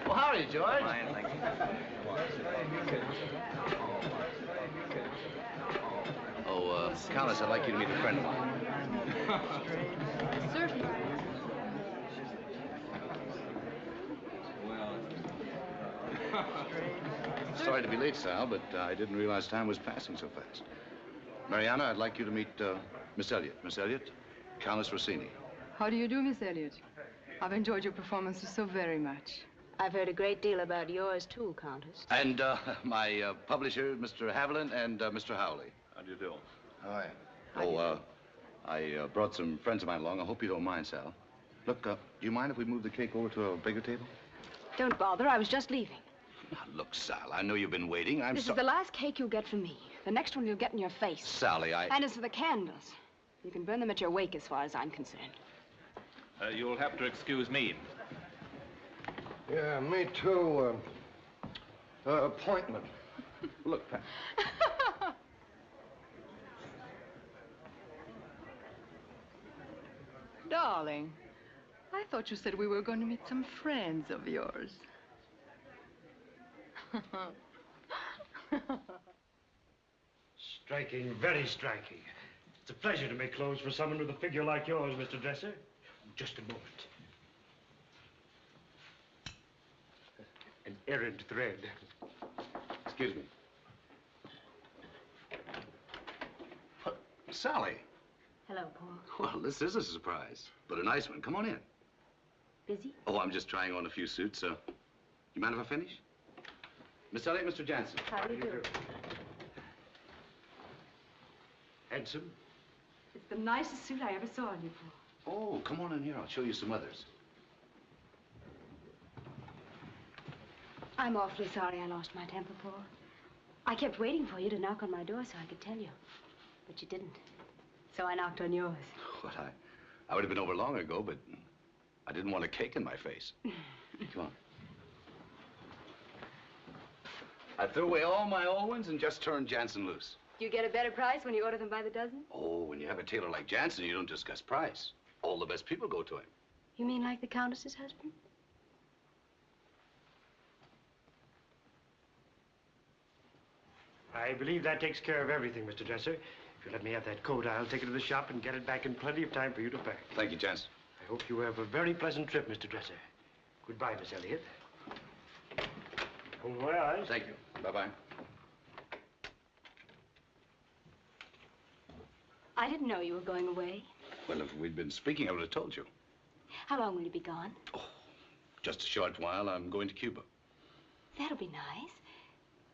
Well, how are you, George? Fine, thank you. Oh, Countess, I'd like you to meet a friend of mine. Certainly. Sorry to be late, Sal, but I didn't realize time was passing so fast. Mariana, I'd like you to meet Miss Elliott. Miss Elliott, Countess Rossini. How do you do, Miss Elliott? I've enjoyed your performances so very much. I've heard a great deal about yours, too, Countess. And my publisher, Mr. Haviland, and Mr. Hawley. How do you do? Hi. Oh, I brought some friends of mine along. I hope you don't mind, Sal. Look, do you mind if we move the cake over to a bigger table? Don't bother, I was just leaving. Now, look, Sal, I know you've been waiting. This is the last cake you'll get from me. The next one you'll get in your face. Sally, And as for the candles, you can burn them at your wake as far as I'm concerned. You'll have to excuse me. Yeah, me too. Appointment. Look, Pat. Darling, I thought you said we were going to meet some friends of yours. Striking, very striking. It's a pleasure to make clothes for someone with a figure like yours, Mr. Dreiser. Just a moment. An errant thread. Excuse me. Sally. Hello, Paul. Well, this is a surprise, but a nice one. Come on in. Busy? Oh, I'm just trying on a few suits, so... You mind if I finish? Miss Elliott, Mr. Jansen. How do you do? Handsome? It's the nicest suit I ever saw on you, Paul. Oh, come on in here. I'll show you some others. I'm awfully sorry I lost my temper, Paul. I kept waiting for you to knock on my door so I could tell you. But you didn't. So I knocked on yours. Well, I would have been over long ago, but I didn't want a cake in my face. Come on. I threw away all my old ones and just turned Jansen loose. Do you get a better price when you order them by the dozen? Oh, when you have a tailor like Jansen, you don't discuss price. All the best people go to him. You mean like the Countess's husband? I believe that takes care of everything, Mr. Dresser. If you let me have that coat, I'll take it to the shop and get it back in plenty of time for you to pack. Thank you, Jansen. I hope you have a very pleasant trip, Mr. Dresser. Goodbye, Miss Elliott. Bon voyage. Thank you. Bye-bye. I didn't know you were going away. Well, if we'd been speaking, I would have told you. How long will you be gone? Just a short while. I'm going to Cuba. That'll be nice.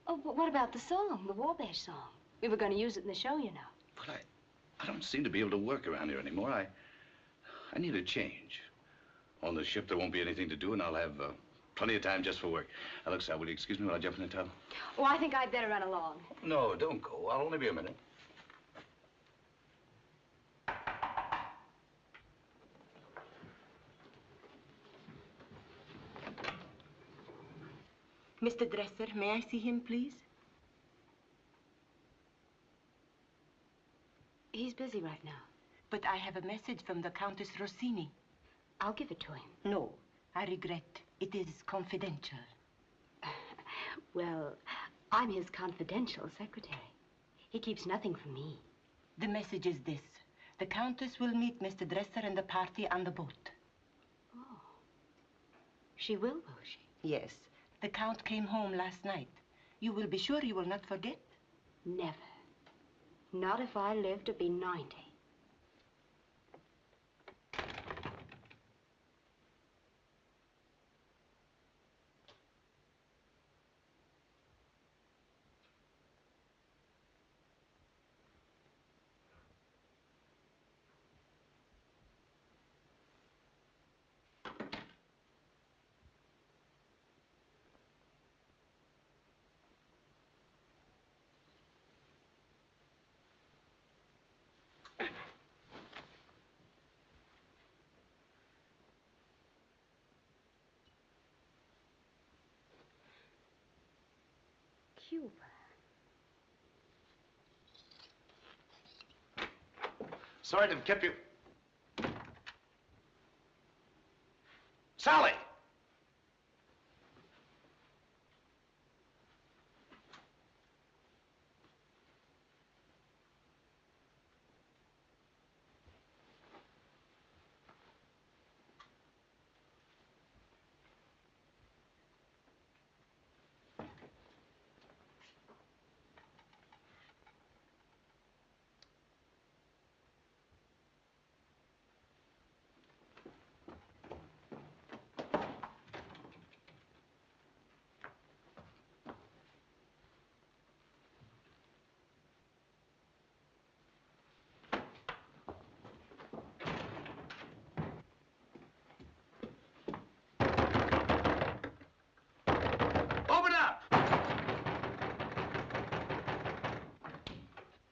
Oh, but what about the song, the Wabash song? We were going to use it in the show, you know. But I don't seem to be able to work around here anymore. I need a change. On the ship, there won't be anything to do, and I'll have plenty of time just for work. Now, look, Sal, will you excuse me while I jump in the tub? Oh, I think I'd better run along. No, don't go. I'll only be a minute. Mr. Dresser, may I see him, please? He's busy right now. But I have a message from the Countess Rossini. I'll give it to him. No, I regret. It is confidential. Well, I'm his confidential secretary. He keeps nothing from me. The message is this. The Countess will meet Mr. Dresser and the party on the boat. Oh. She will she? Yes. The Count came home last night. You will be sure you will not forget? Never. Not if I live to be 90. Cuba. Sorry to have kept you. Sally!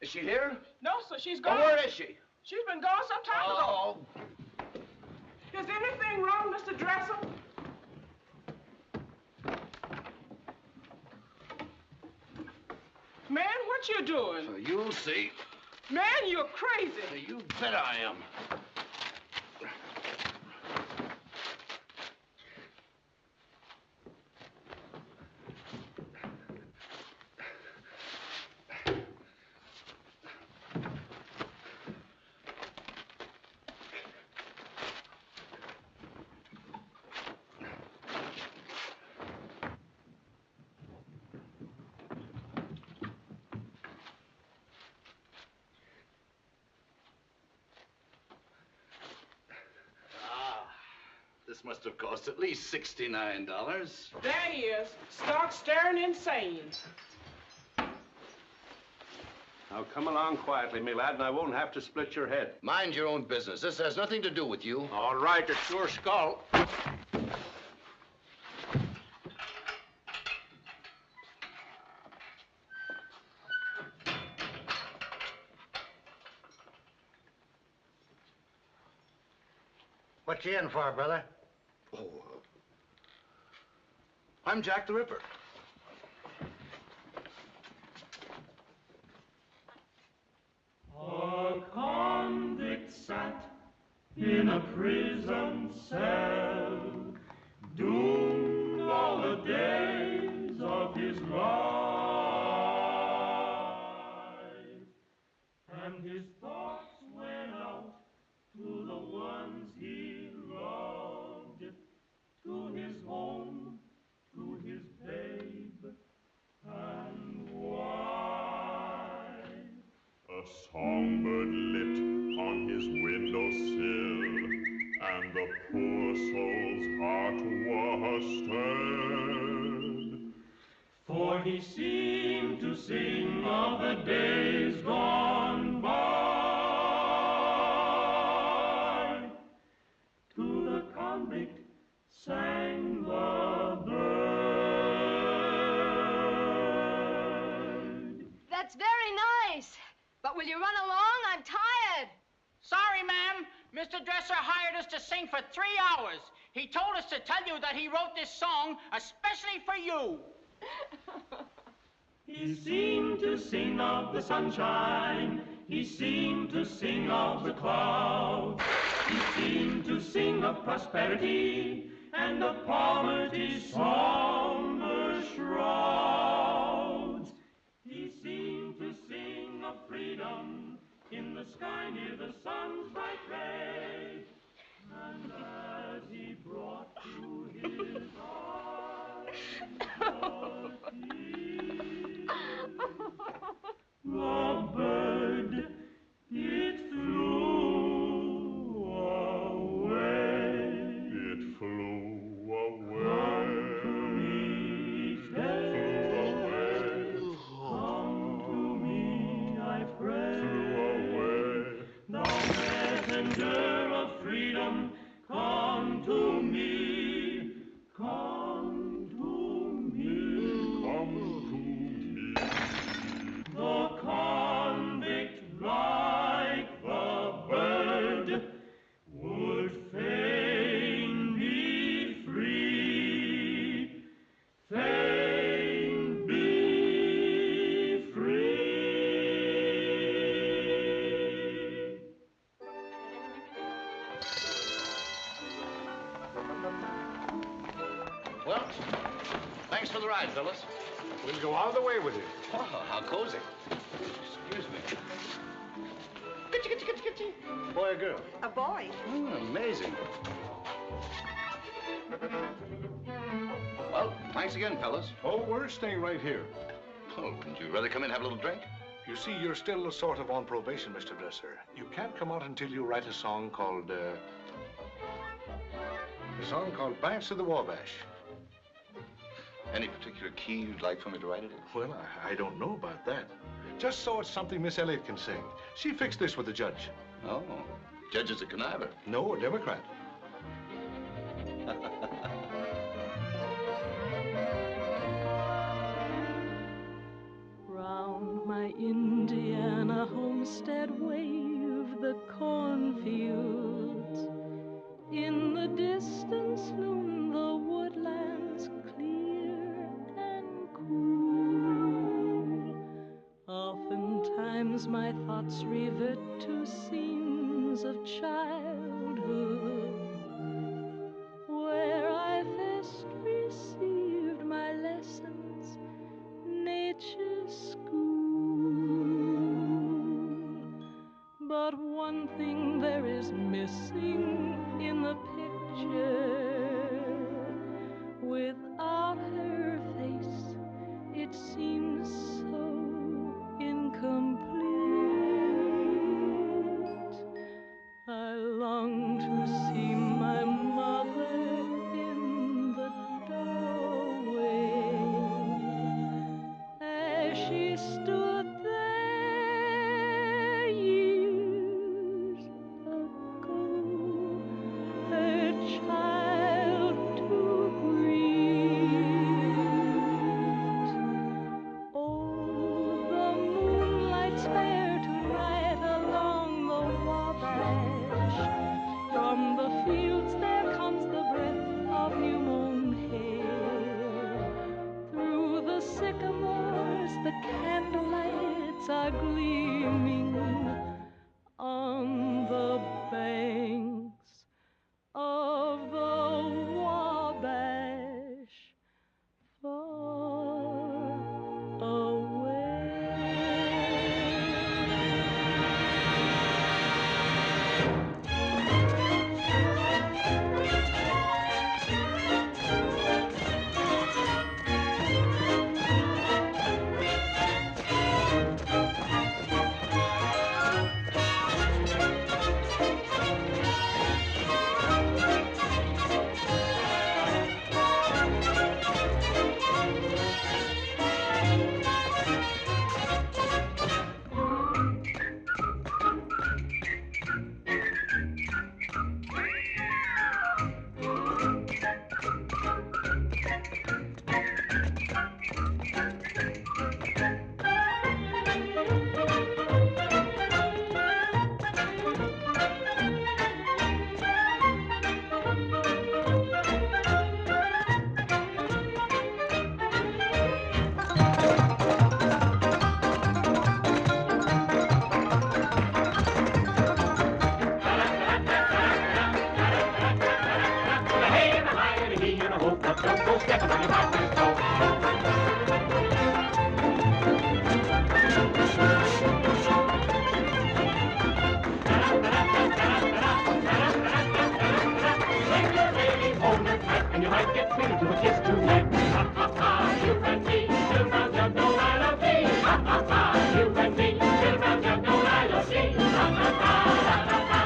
Is she here? No, sir, she's gone. Oh, where is she? She's been gone some time ago. Is anything wrong, Mr. Dresser? Man, what you doing? You'll see. Man, you're crazy. You bet I am. This must have cost at least $69. There he is, stark staring insane. Now, come along quietly, me lad, and I won't have to split your head. Mind your own business. This has nothing to do with you. All right, it's your skull. What you in for, brother? Oh, I'm Jack the Ripper. A convict sat in a prison cell, doomed all the days of his life, and his thoughts went out to the ones he loved, to his home, to his babe and wife. A songbird lit on his windowsill, and the poor soul's heart was stirred, for he seemed to sing of the days gone by. To the convict sang the bird. That's very nice. But will you run along? I'm tired. Sorry, ma'am. Mr. Dresser hired us to sing for 3 hours. He told us to tell you that he wrote this song especially for you. He seemed to sing of the sunshine. He seemed to sing of the clouds. He seemed to sing of prosperity and of poverty's somber shrouds. He seemed to sing of freedom in the sky near the sun's bright ray. And as he brought to his eyes the bird, it flew away. It flew away. Come to me, I pray. Thou messenger of freedom, come to me. Come to me. Come to me. The convict, like the bird, would fain be free. Fain be free. Well, thanks for the ride, fellas. We'll go all the way with you. Oh, how cozy. Excuse me. Boy or girl? A boy. Amazing. Well, thanks again, fellas. Oh, we're staying right here. Oh, wouldn't you rather come in and have a little drink? You see, you're still sort of on probation, Mr. Dresser. You can't come out until you write a song called, Banks of the Wabash. Any particular key you'd like for me to write it in? Well, I don't know about that. Just so it's something Miss Elliott can sing. She fixed this with the judge. Oh, judge is a conniver. No, a Democrat. Round my Indiana homestead wave the cornfields. In the distance loom the woodlands clear and cool. Oftentimes my thoughts revert to scenes of childhood, where I first received my lessons, nature's school. But one thing there is missing in the picture. Without her face, it seems so incomplete. I long Don't go stepping on your partner's toe. Take your lady, hold her tight, and you might get treated to a kiss tonight. Ha ha ha, you and me, little brown jug, no I love me. Ha ha ha, you and me, little brown jug, no I love me. Ha ha ha, ha ha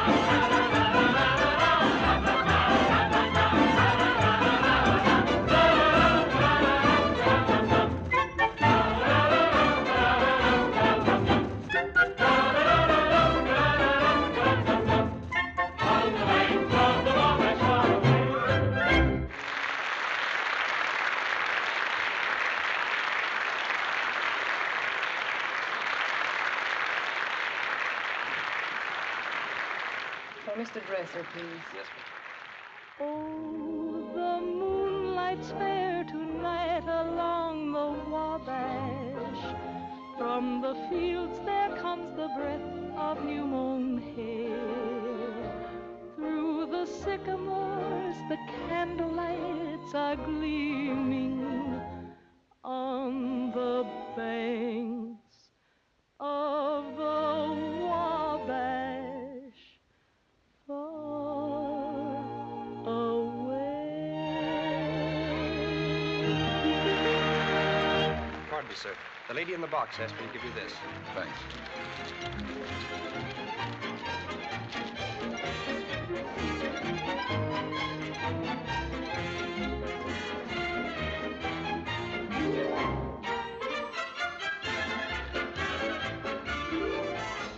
Mr. Dreiser, please. Yes, Oh, the moonlight's fair tonight along the Wabash. From the fields there comes the breath of new mown hay. Through the sycamores the candlelights are gleaming on the banks of the Wabash. Pardon me, sir. The lady in the box asked me to give you this. Thanks.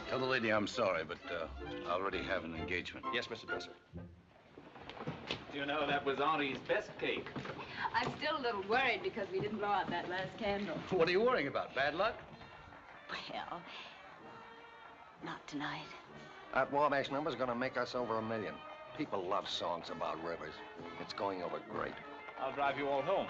Tell the lady I'm sorry, but I already have an engagement. Yes, Mr. Dreiser. You know, that was Aunty's best cake. I'm still a little worried because we didn't blow out that last candle. What are you worrying about? Bad luck? Well, not tonight. That Wabash number's gonna make us over $1 million. People love songs about rivers. It's going over great. I'll drive you all home.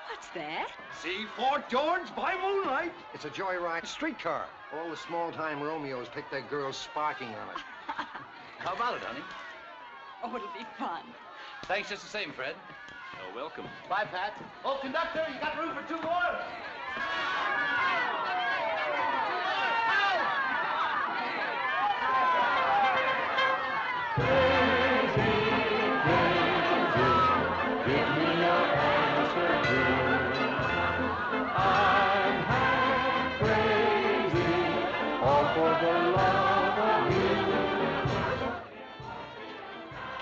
What's that? See Fort George by moonlight. It's a joyride streetcar. All the small-time Romeos take their girls sparking on it. How about it, honey? Oh, it'll be fun. Thanks just the same, Fred. You're welcome. Bye, Pat. Oh, conductor, you got room for 2 more?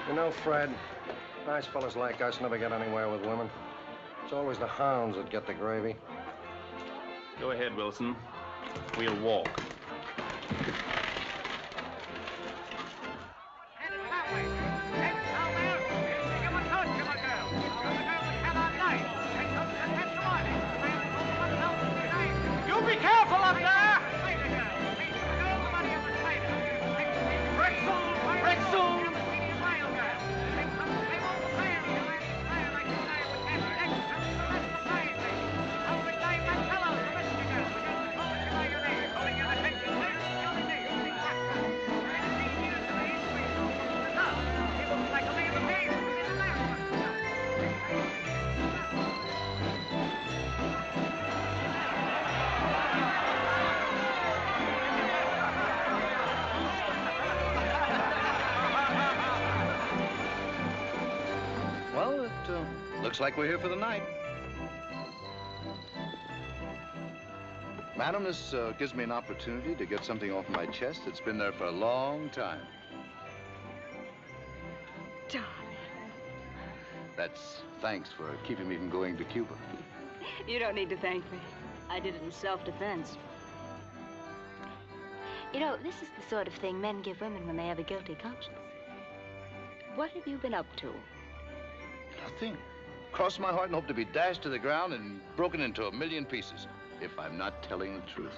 You know, Fred, nice fellas like us never get anywhere with women. It's always the hounds that get the gravy. Go ahead, Wilson. We'll walk. You be careful up there! Pretzel! Looks like we're here for the night. Madam, this gives me an opportunity to get something off my chest that's been there for a long time. Darling. That's thanks for keeping me from going to Cuba. You don't need to thank me. I did it in self-defense. You know, this is the sort of thing men give women when they have a guilty conscience. What have you been up to? Nothing. Cross my heart and hope to be dashed to the ground and broken into 1,000,000 pieces, if I'm not telling the truth.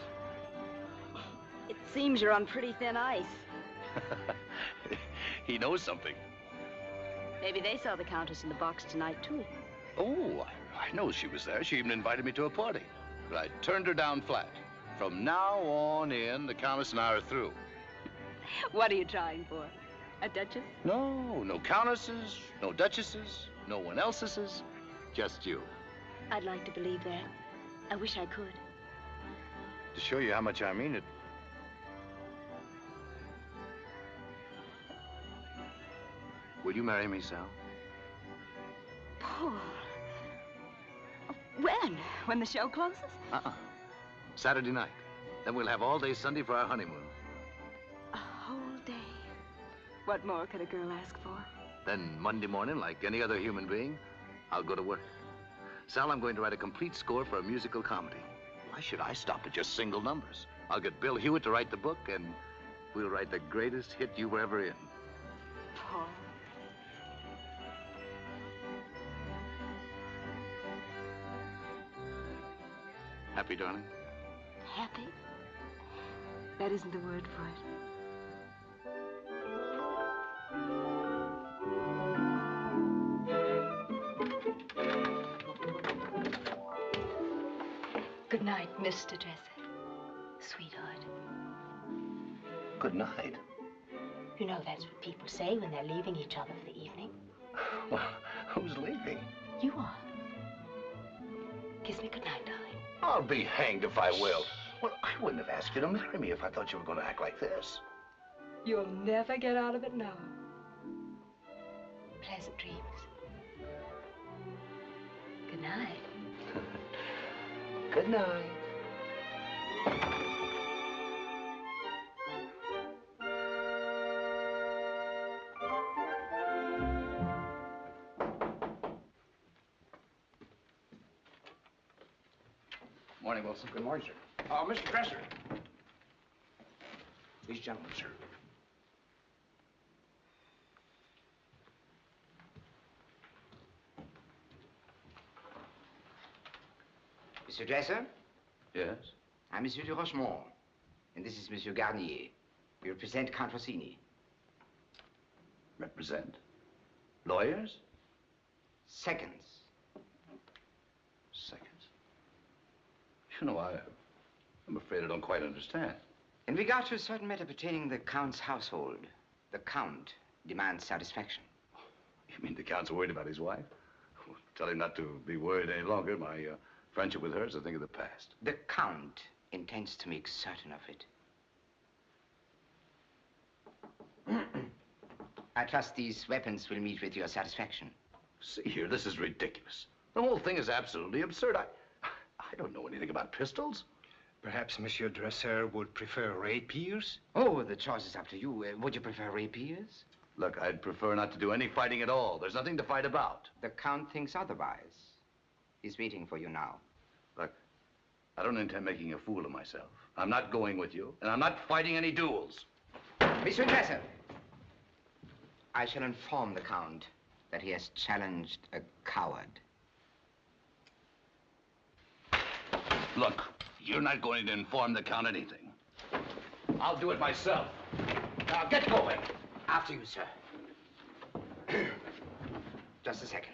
It seems you're on pretty thin ice. He knows something. Maybe they saw the Countess in the box tonight, too. Oh, I know she was there. She even invited me to a party. But I turned her down flat. From now on in, the Countess and I are through. What are you trying for? A duchess? No, no countesses, no duchesses, no one else's. Just you. I'd like to believe that. I wish I could. To show you how much I mean it. Will you marry me, Sal? Paul. When? When the show closes? Saturday night. Then we'll have all day Sunday for our honeymoon. A whole day. What more could a girl ask for? Then Monday morning, like any other human being, I'll go to work. Sal, I'm going to write a complete score for a musical comedy. Why should I stop at just single numbers? I'll get Bill Hewitt to write the book, and we'll write the greatest hit you were ever in. Paul. Happy, darling? Happy? That isn't the word for it. Good night, Mr. Dreiser. Sweetheart. Good night. You know, that's what people say when they're leaving each other for the evening. Well, who's leaving? You are. Kiss me good night, darling. I'll be hanged if I will. Well, I wouldn't have asked you to marry me if I thought you were going to act like this. You'll never get out of it now. Pleasant dreams. Good night. Good night. Morning, Wilson. Good morning, sir. Mr. Dreiser. These gentlemen, sir. Mr. Dreiser? Yes? I'm Monsieur de Rochemont, and this is Monsieur Garnier. We represent Count Rossini. Represent? Lawyers? Seconds. Seconds? You know, I'm afraid I don't quite understand. In regard to a certain matter pertaining the Count's household, the Count demands satisfaction. You mean the Count's worried about his wife? Well, tell him not to be worried any longer. My friendship with her is a thing of the past. The Count intends to make certain of it. I trust these weapons will meet with your satisfaction. See here, this is ridiculous. The whole thing is absolutely absurd. I don't know anything about pistols. Perhaps Monsieur Dreiser would prefer rapiers? Oh, the choice is up to you. Would you prefer rapiers? Look, I'd prefer not to do any fighting at all. There's nothing to fight about. The Count thinks otherwise. He's waiting for you now. Look, I don't intend making a fool of myself. I'm not going with you, and I'm not fighting any duels. Monsieur Dreiser, I shall inform the Count that he has challenged a coward. Look, you're not going to inform the Count anything. I'll do it myself. Now, get going. After you, sir. Just a second.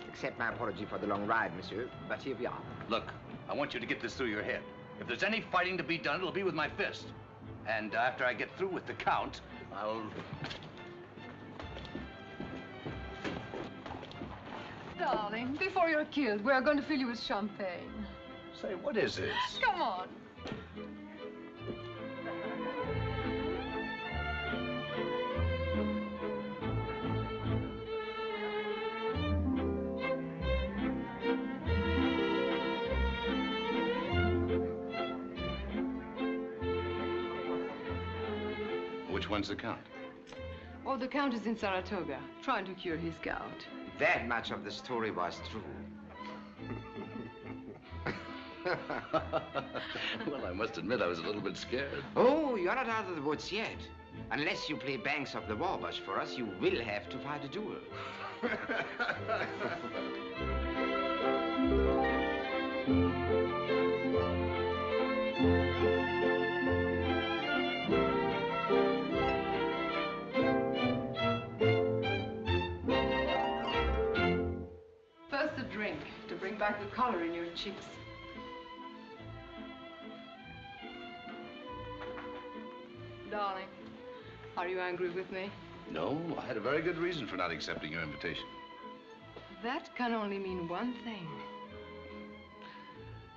Accept my apology for the long ride, monsieur, but here we are. Look, I want you to get this through your head. If there's any fighting to be done, it'll be with my fist. And after I get through with the Count, I'll... Darling, before you're killed, we're going to fill you with champagne. Say, what is this? Come on. Which one's the Count? Oh, the Count is in Saratoga, trying to cure his gout. That much of the story was true. Well, I must admit I was a little bit scared. Oh, you're not out of the woods yet. Unless you play Banks of the Wabash for us, you will have to fight a duel. First a drink to bring back the color in your cheeks. Darling, are you angry with me? No, I had a very good reason for not accepting your invitation. That can only mean one thing.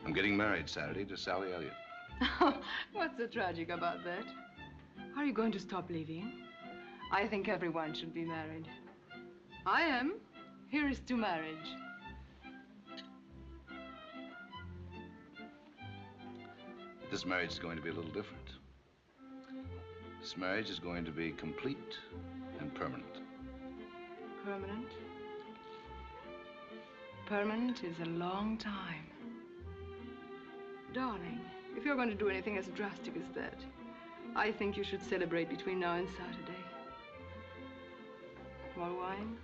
I'm getting married Saturday to Sally Elliott. What's so tragic about that? Are you going to stop living? I think everyone should be married. I am. Here is to marriage. This marriage is going to be a little different. This marriage is going to be complete and permanent. Permanent? Permanent is a long time. Darling, if you're going to do anything as drastic as that, I think you should celebrate between now and Saturday. More wine?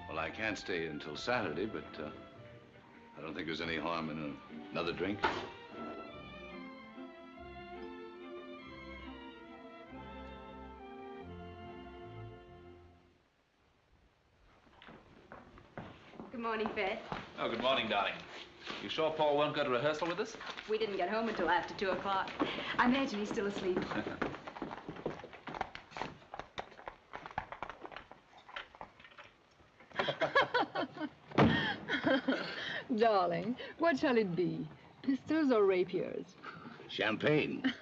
Well, I can't stay until Saturday, but I don't think there's any harm in another drink. Good morning, Fred. Oh, good morning, darling. You sure Paul won't go to rehearsal with us? We didn't get home until after 2 o'clock. I imagine he's still asleep. Darling, what shall it be? Pistols or rapiers? Champagne.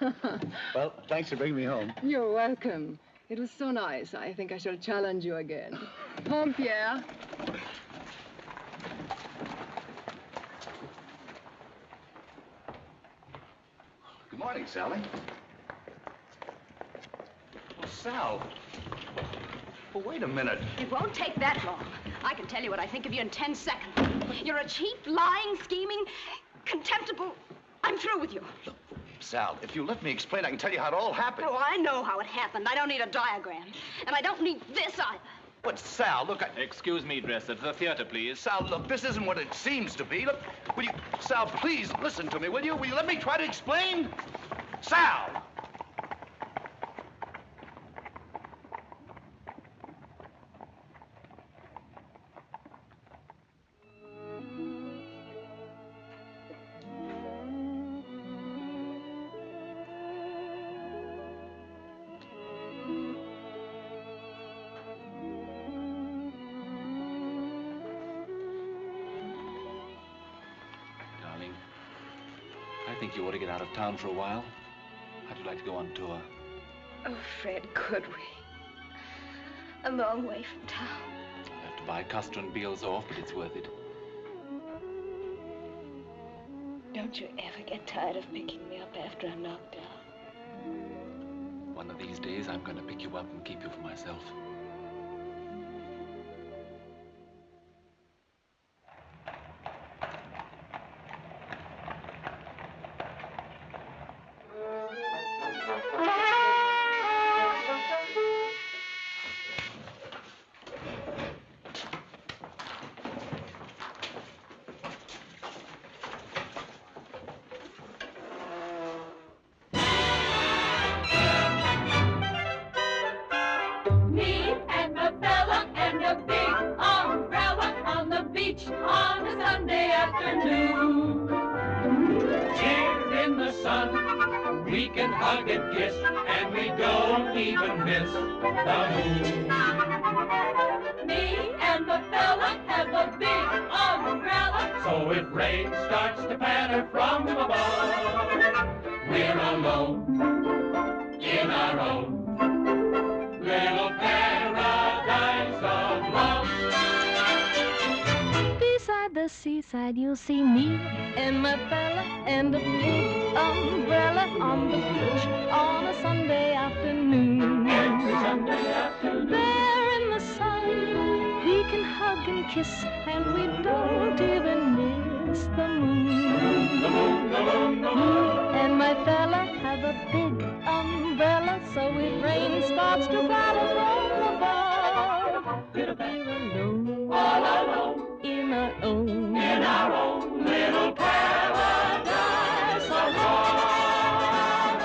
Well, thanks for bringing me home. You're welcome. It was so nice. I think I shall challenge you again. Home, Pierre. Good morning, Sally. Oh, Sal. Well, wait a minute. It won't take that long. I can tell you what I think of you in 10 seconds. You're a cheap, lying, scheming, contemptible... I'm through with you. Look, Sal, if you let me explain, I can tell you how it all happened. Oh, I know how it happened. I don't need a diagram. And I don't need this either. But, Sal, look, Excuse me, Dreiser. To the theater, please. Sal, look, this isn't what it seems to be. Look, will you... Sal, please, listen to me, will you? Will you let me try to explain? Sal! I think you ought to get out of town for a while. How'd you like to go on tour? Oh, Fred, could we? A long way from town. I'll have to buy Custer and Beals off, but it's worth it. Don't you ever get tired of picking me up after I'm knocked down? One of these days, I'm going to pick you up and keep you for myself. On a Sunday afternoon, here in the sun, we can hug and kiss, and we don't even miss the moon. Me and the fella have a big umbrella, so if rain starts to patter from above, we're alone in our own little paradise of love. Beside the seaside, you'll see me and my fella and a big umbrella on the beach on a Sunday afternoon. There in the sun, we can hug and kiss, and we don't even miss the moon. Me and my fella have a big umbrella, so if rain starts to patter from above, own. In our own little paradise of love.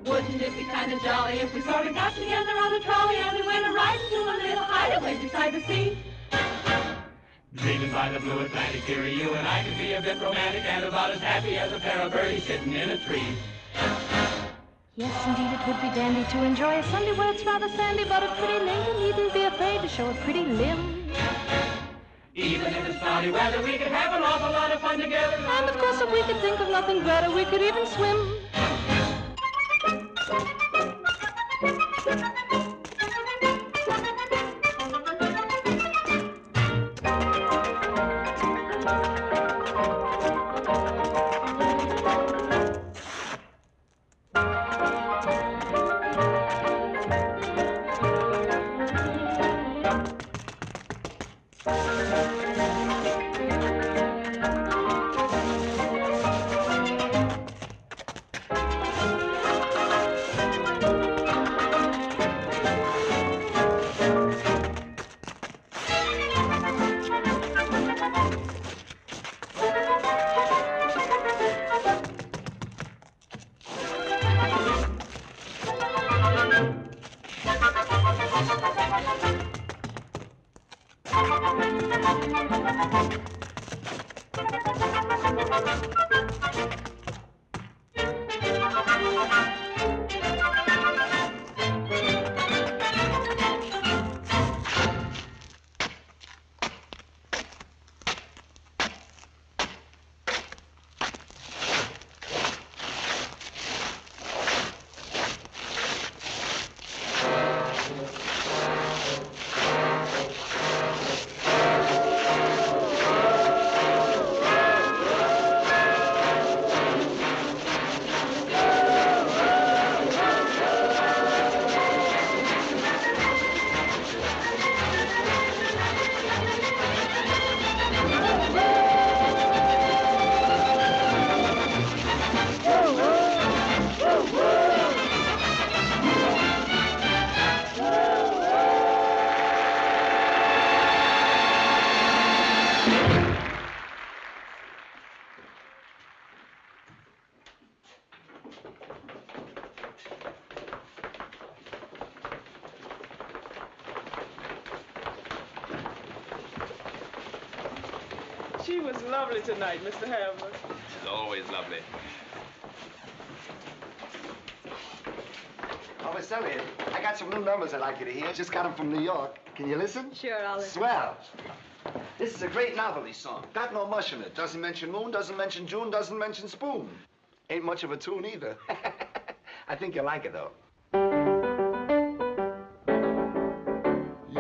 Wouldn't it be kind of jolly if we sort of got together on a trolley and we went a-riding to a little hideaway beside the sea? Dreaming by the blue Atlantic, dearie, you and I could be a bit romantic and about as happy as a pair of birdies sitting in a tree. Yes, indeed, it would be dandy to enjoy a Sunday where it's rather sandy, but a pretty lady needn't be afraid to show a pretty limb. Even if it's cloudy weather, we could have an awful lot of fun together. And of course, if we could think of nothing better, we could even swim. She was lovely tonight, Mr. Hayworth. She's always lovely. Oh, Miss Elliott, I got some new numbers I'd like you to hear. Just got them from New York. Can you listen? Sure, I'll listen. Swell. This is a great novelty song. Got no mush in it. Doesn't mention moon, doesn't mention June, doesn't mention spoon. Ain't much of a tune either. I think you'll like it, though.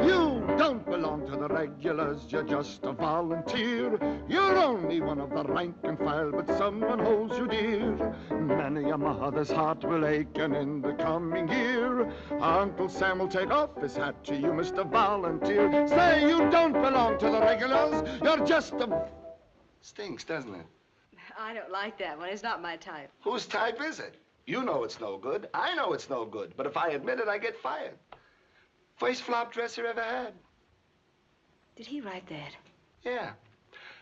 You don't belong to the regulars, you're just a volunteer. You're only one of the rank and file, but someone holds you dear. Many a mother's heart will ache, and in the coming year, Uncle Sam will take off his hat to you, Mr. Volunteer. Say you don't belong to the regulars, you're just a... Stinks, doesn't it? I don't like that one. It's not my type. Whose type is it? You know it's no good. I know it's no good. But if I admit it, I get fired. First flop dresser ever had. Did he write that? Yeah.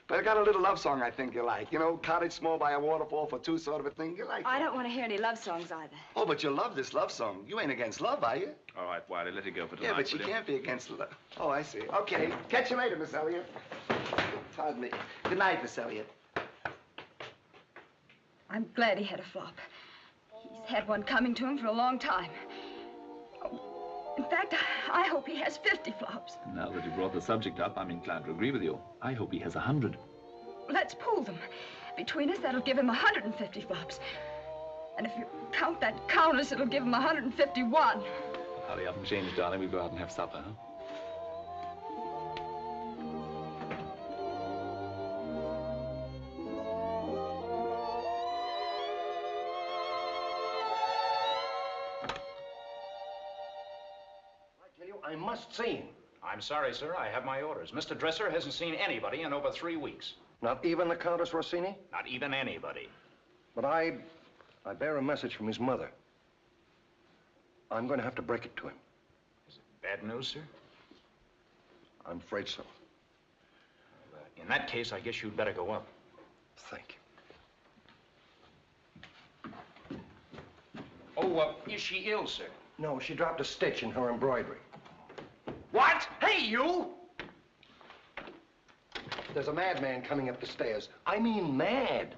But I got a little love song I think you like. You know, cottage small by a waterfall for two sort of a thing. You like I don't want to hear any love songs either. Oh, but you love this love song. You ain't against love, are you? All right, Wiley, let it go for tonight. Yeah, but you can't be against love. Oh, I see. Okay. Catch you later, Miss Elliott. Pardon me. Good night, Miss Elliott. I'm glad he had a flop. He's had one coming to him for a long time. In fact, I hope he has 50 flops. Now that you brought the subject up, I'm inclined to agree with you. I hope he has 100. Let's pool them. Between us, that'll give him 150 flops. And if you count that countess, it'll give him 151. Hurry up and change, darling. We'll go out and have supper, huh? I must see him. I'm sorry, sir. I have my orders. Mr. Dreiser hasn't seen anybody in over 3 weeks. Not even the Countess Rossini? Not even anybody. But I bear a message from his mother. I'm going to have to break it to him. Is it bad news, sir? I'm afraid so. In that case, I guess you'd better go up. Thank you. Oh, is she ill, sir? No, she dropped a stitch in her embroidery. What? Hey, you! There's a madman coming up the stairs. I mean mad.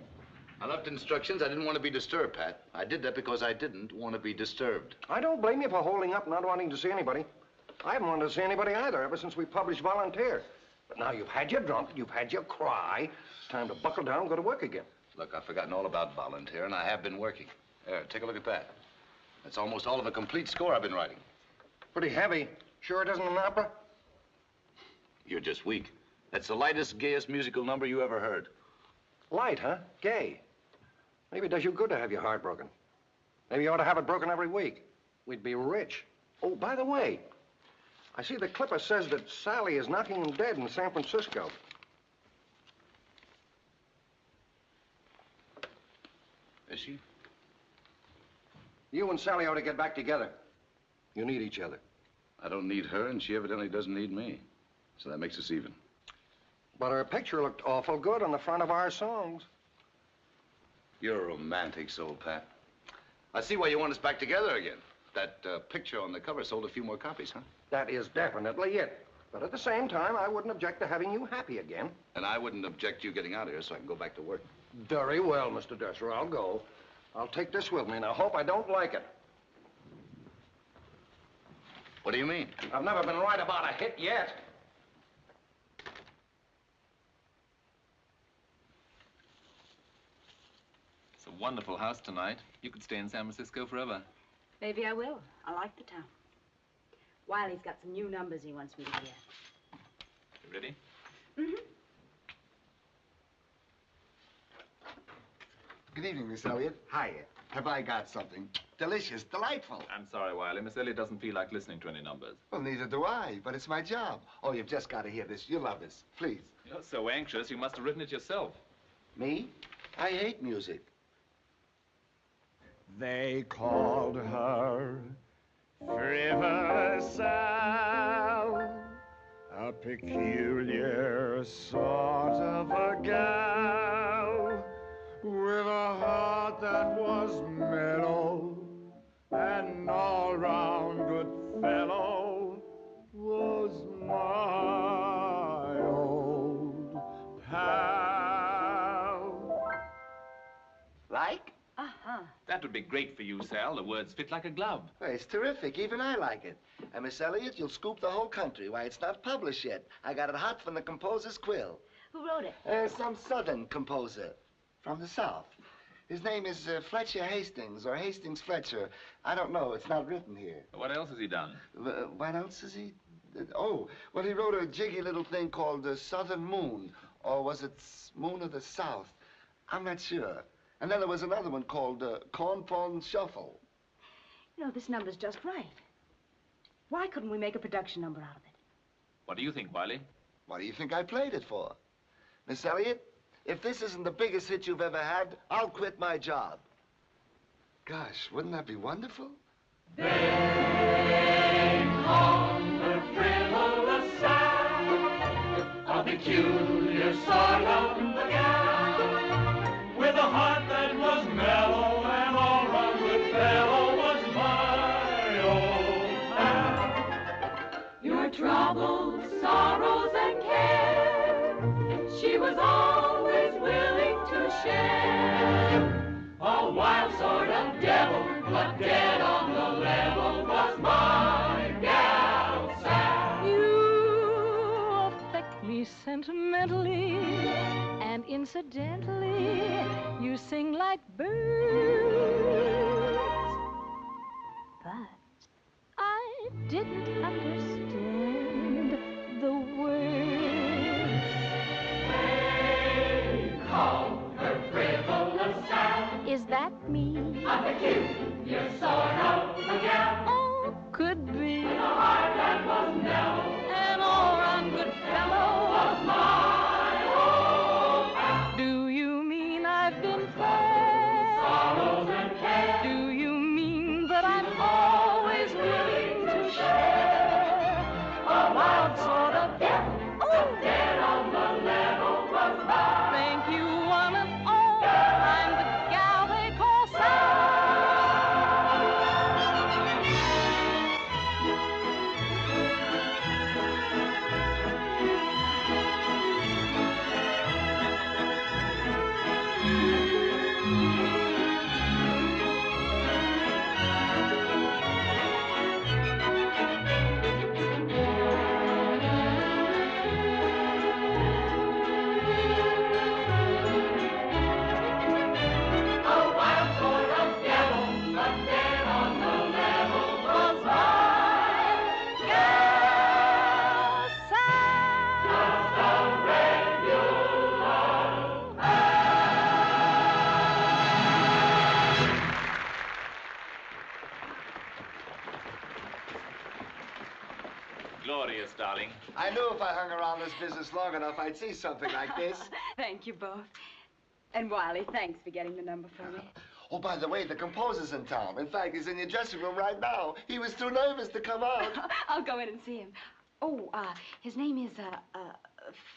I left instructions. I didn't want to be disturbed, Pat. I did that because I didn't want to be disturbed. I don't blame you for holding up, not wanting to see anybody. I haven't wanted to see anybody either ever since we published Volunteer. But now you've had your drunk, you've had your cry. It's time to buckle down and go to work again. Look, I've forgotten all about Volunteer, and I have been working. There, take a look at that. That's almost all of a complete score I've been writing. Pretty heavy. Sure it isn't an opera? You're just weak. That's the lightest, gayest musical number you ever heard. Light, huh? Gay. Maybe it does you good to have your heart broken. Maybe you ought to have it broken every week. We'd be rich. Oh, by the way, I see the Clipper says that Sally is knocking him dead in San Francisco. Is she? You and Sally ought to get back together. You need each other. I don't need her, and she evidently doesn't need me. So that makes us even. But her picture looked awful good on the front of our songs. You're a romantic soul, Pat. I see why you want us back together again. That picture on the cover sold a few more copies, huh? That is definitely it. But at the same time, I wouldn't object to having you happy again. And I wouldn't object you getting out of here so I can go back to work. Very well, Mr. Dreiser. I'll go. I'll take this with me, and I hope I don't like it. What do you mean? I've never been right about a hit yet. It's a wonderful house tonight. You could stay in San Francisco forever. Maybe I will. I like the town. Wiley's got some new numbers he wants me to hear. You ready? Mm-hmm. Good evening, Miss Elliott. Hiya. Have I got something delicious, delightful? I'm sorry, Wiley. Miss Elliott doesn't feel like listening to any numbers. Well, neither do I, but it's my job. Oh, you've just got to hear this. You'll love this. Please. You're so anxious, you must have written it yourself. Me? I hate music. They called her Frivolous Sal, a peculiar sort of a gal, with a heart that was mellow, and all-round good fellow was my old pal. Like? Uh-huh. That would be great for you, Sal. The words fit like a glove. Well, it's terrific. Even I like it. And Miss Elliott, you'll scoop the whole country. Why, it's not published yet. I got it hot from the composer's quill. Who wrote it? Some Southern composer from the South. His name is Fletcher Hastings, or Hastings Fletcher. I don't know. It's not written here. What else has he done? What else has he... Oh, well, he wrote a jiggy little thing called Southern Moon. Or was it Moon of the South? I'm not sure. And then there was another one called Corn Pond Shuffle. You know, this number's just right. Why couldn't we make a production number out of it? What do you think, Wiley? What do you think I played it for? Miss Elliott, if this isn't the biggest hit you've ever had, I'll quit my job. Gosh, wouldn't that be wonderful? They call her Frivolous Sal, a peculiar sort of a gal, with a heart that was mellow and all round good fellow was my old pal. Your troubles, sorrows, and care, she was always willing to share. A wild sort of devil, but dead on the level was my Gal Sal. You affect me sentimentally, and incidentally, you sing like birds. But I didn't understand the words. They call her Frivolous Sal. Is that me? A peculiar sort of a gal. Oh, could be. With a heart that was mellow. An all-round good fellow. Was my old pal. Do you mean I've been fair? Sorrows and care. Do you mean that I'm always willing to share? A wild sort of devil. Oh, dead on the level. Glorious, darling. I knew if I hung around this business long enough, I'd see something like this. Thank you both. And Wiley, thanks for getting the number for me. Oh, by the way, the composer's in town. In fact, he's in your dressing room right now. He was too nervous to come out. I'll go in and see him. Oh, his name is,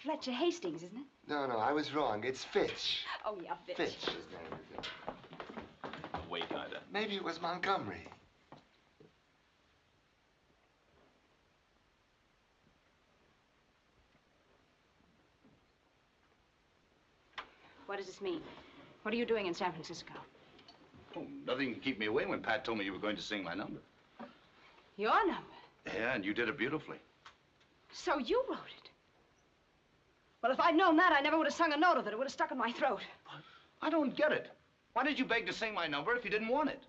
Fletcher Hastings, isn't it? No, I was wrong. It's Fitch. Oh, yeah, Fitch. Fitch, his name is. Wait either. Maybe it was Montgomery. What does this mean? What are you doing in San Francisco? Oh, nothing can keep me away when Pat told me you were going to sing my number. Your number? Yeah, and you did it beautifully. So you wrote it? Well, if I'd known that, I never would have sung a note of it. It would have stuck in my throat. I don't get it. Why did you beg to sing my number if you didn't want it?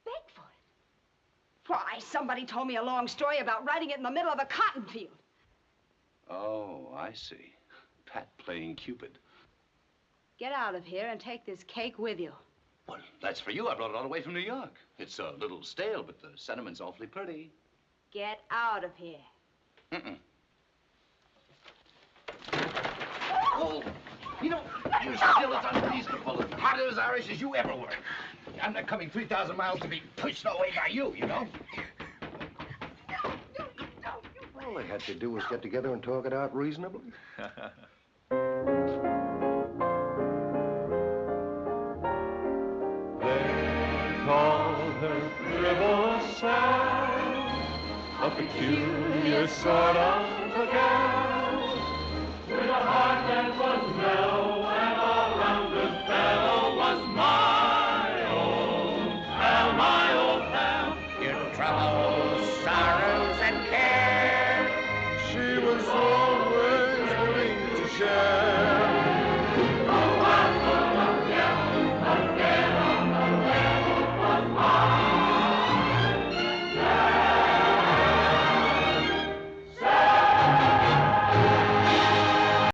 Beg for it? Why, somebody told me a long story about writing it in the middle of a cotton field. Oh, I see. Pat playing Cupid. Get out of here and take this cake with you. Well, that's for you. I brought it all the way from New York. It's a little stale, but the sentiment's awfully pretty. Get out of here. Mm-mm. Oh, you know, you're still as unreasonable and hard as Irish as you ever were. I'm not coming 3,000 miles to be pushed away by you, you know? All they had to do was get together and talk it out reasonably. Call her River Sal, a peculiar sort of a gal.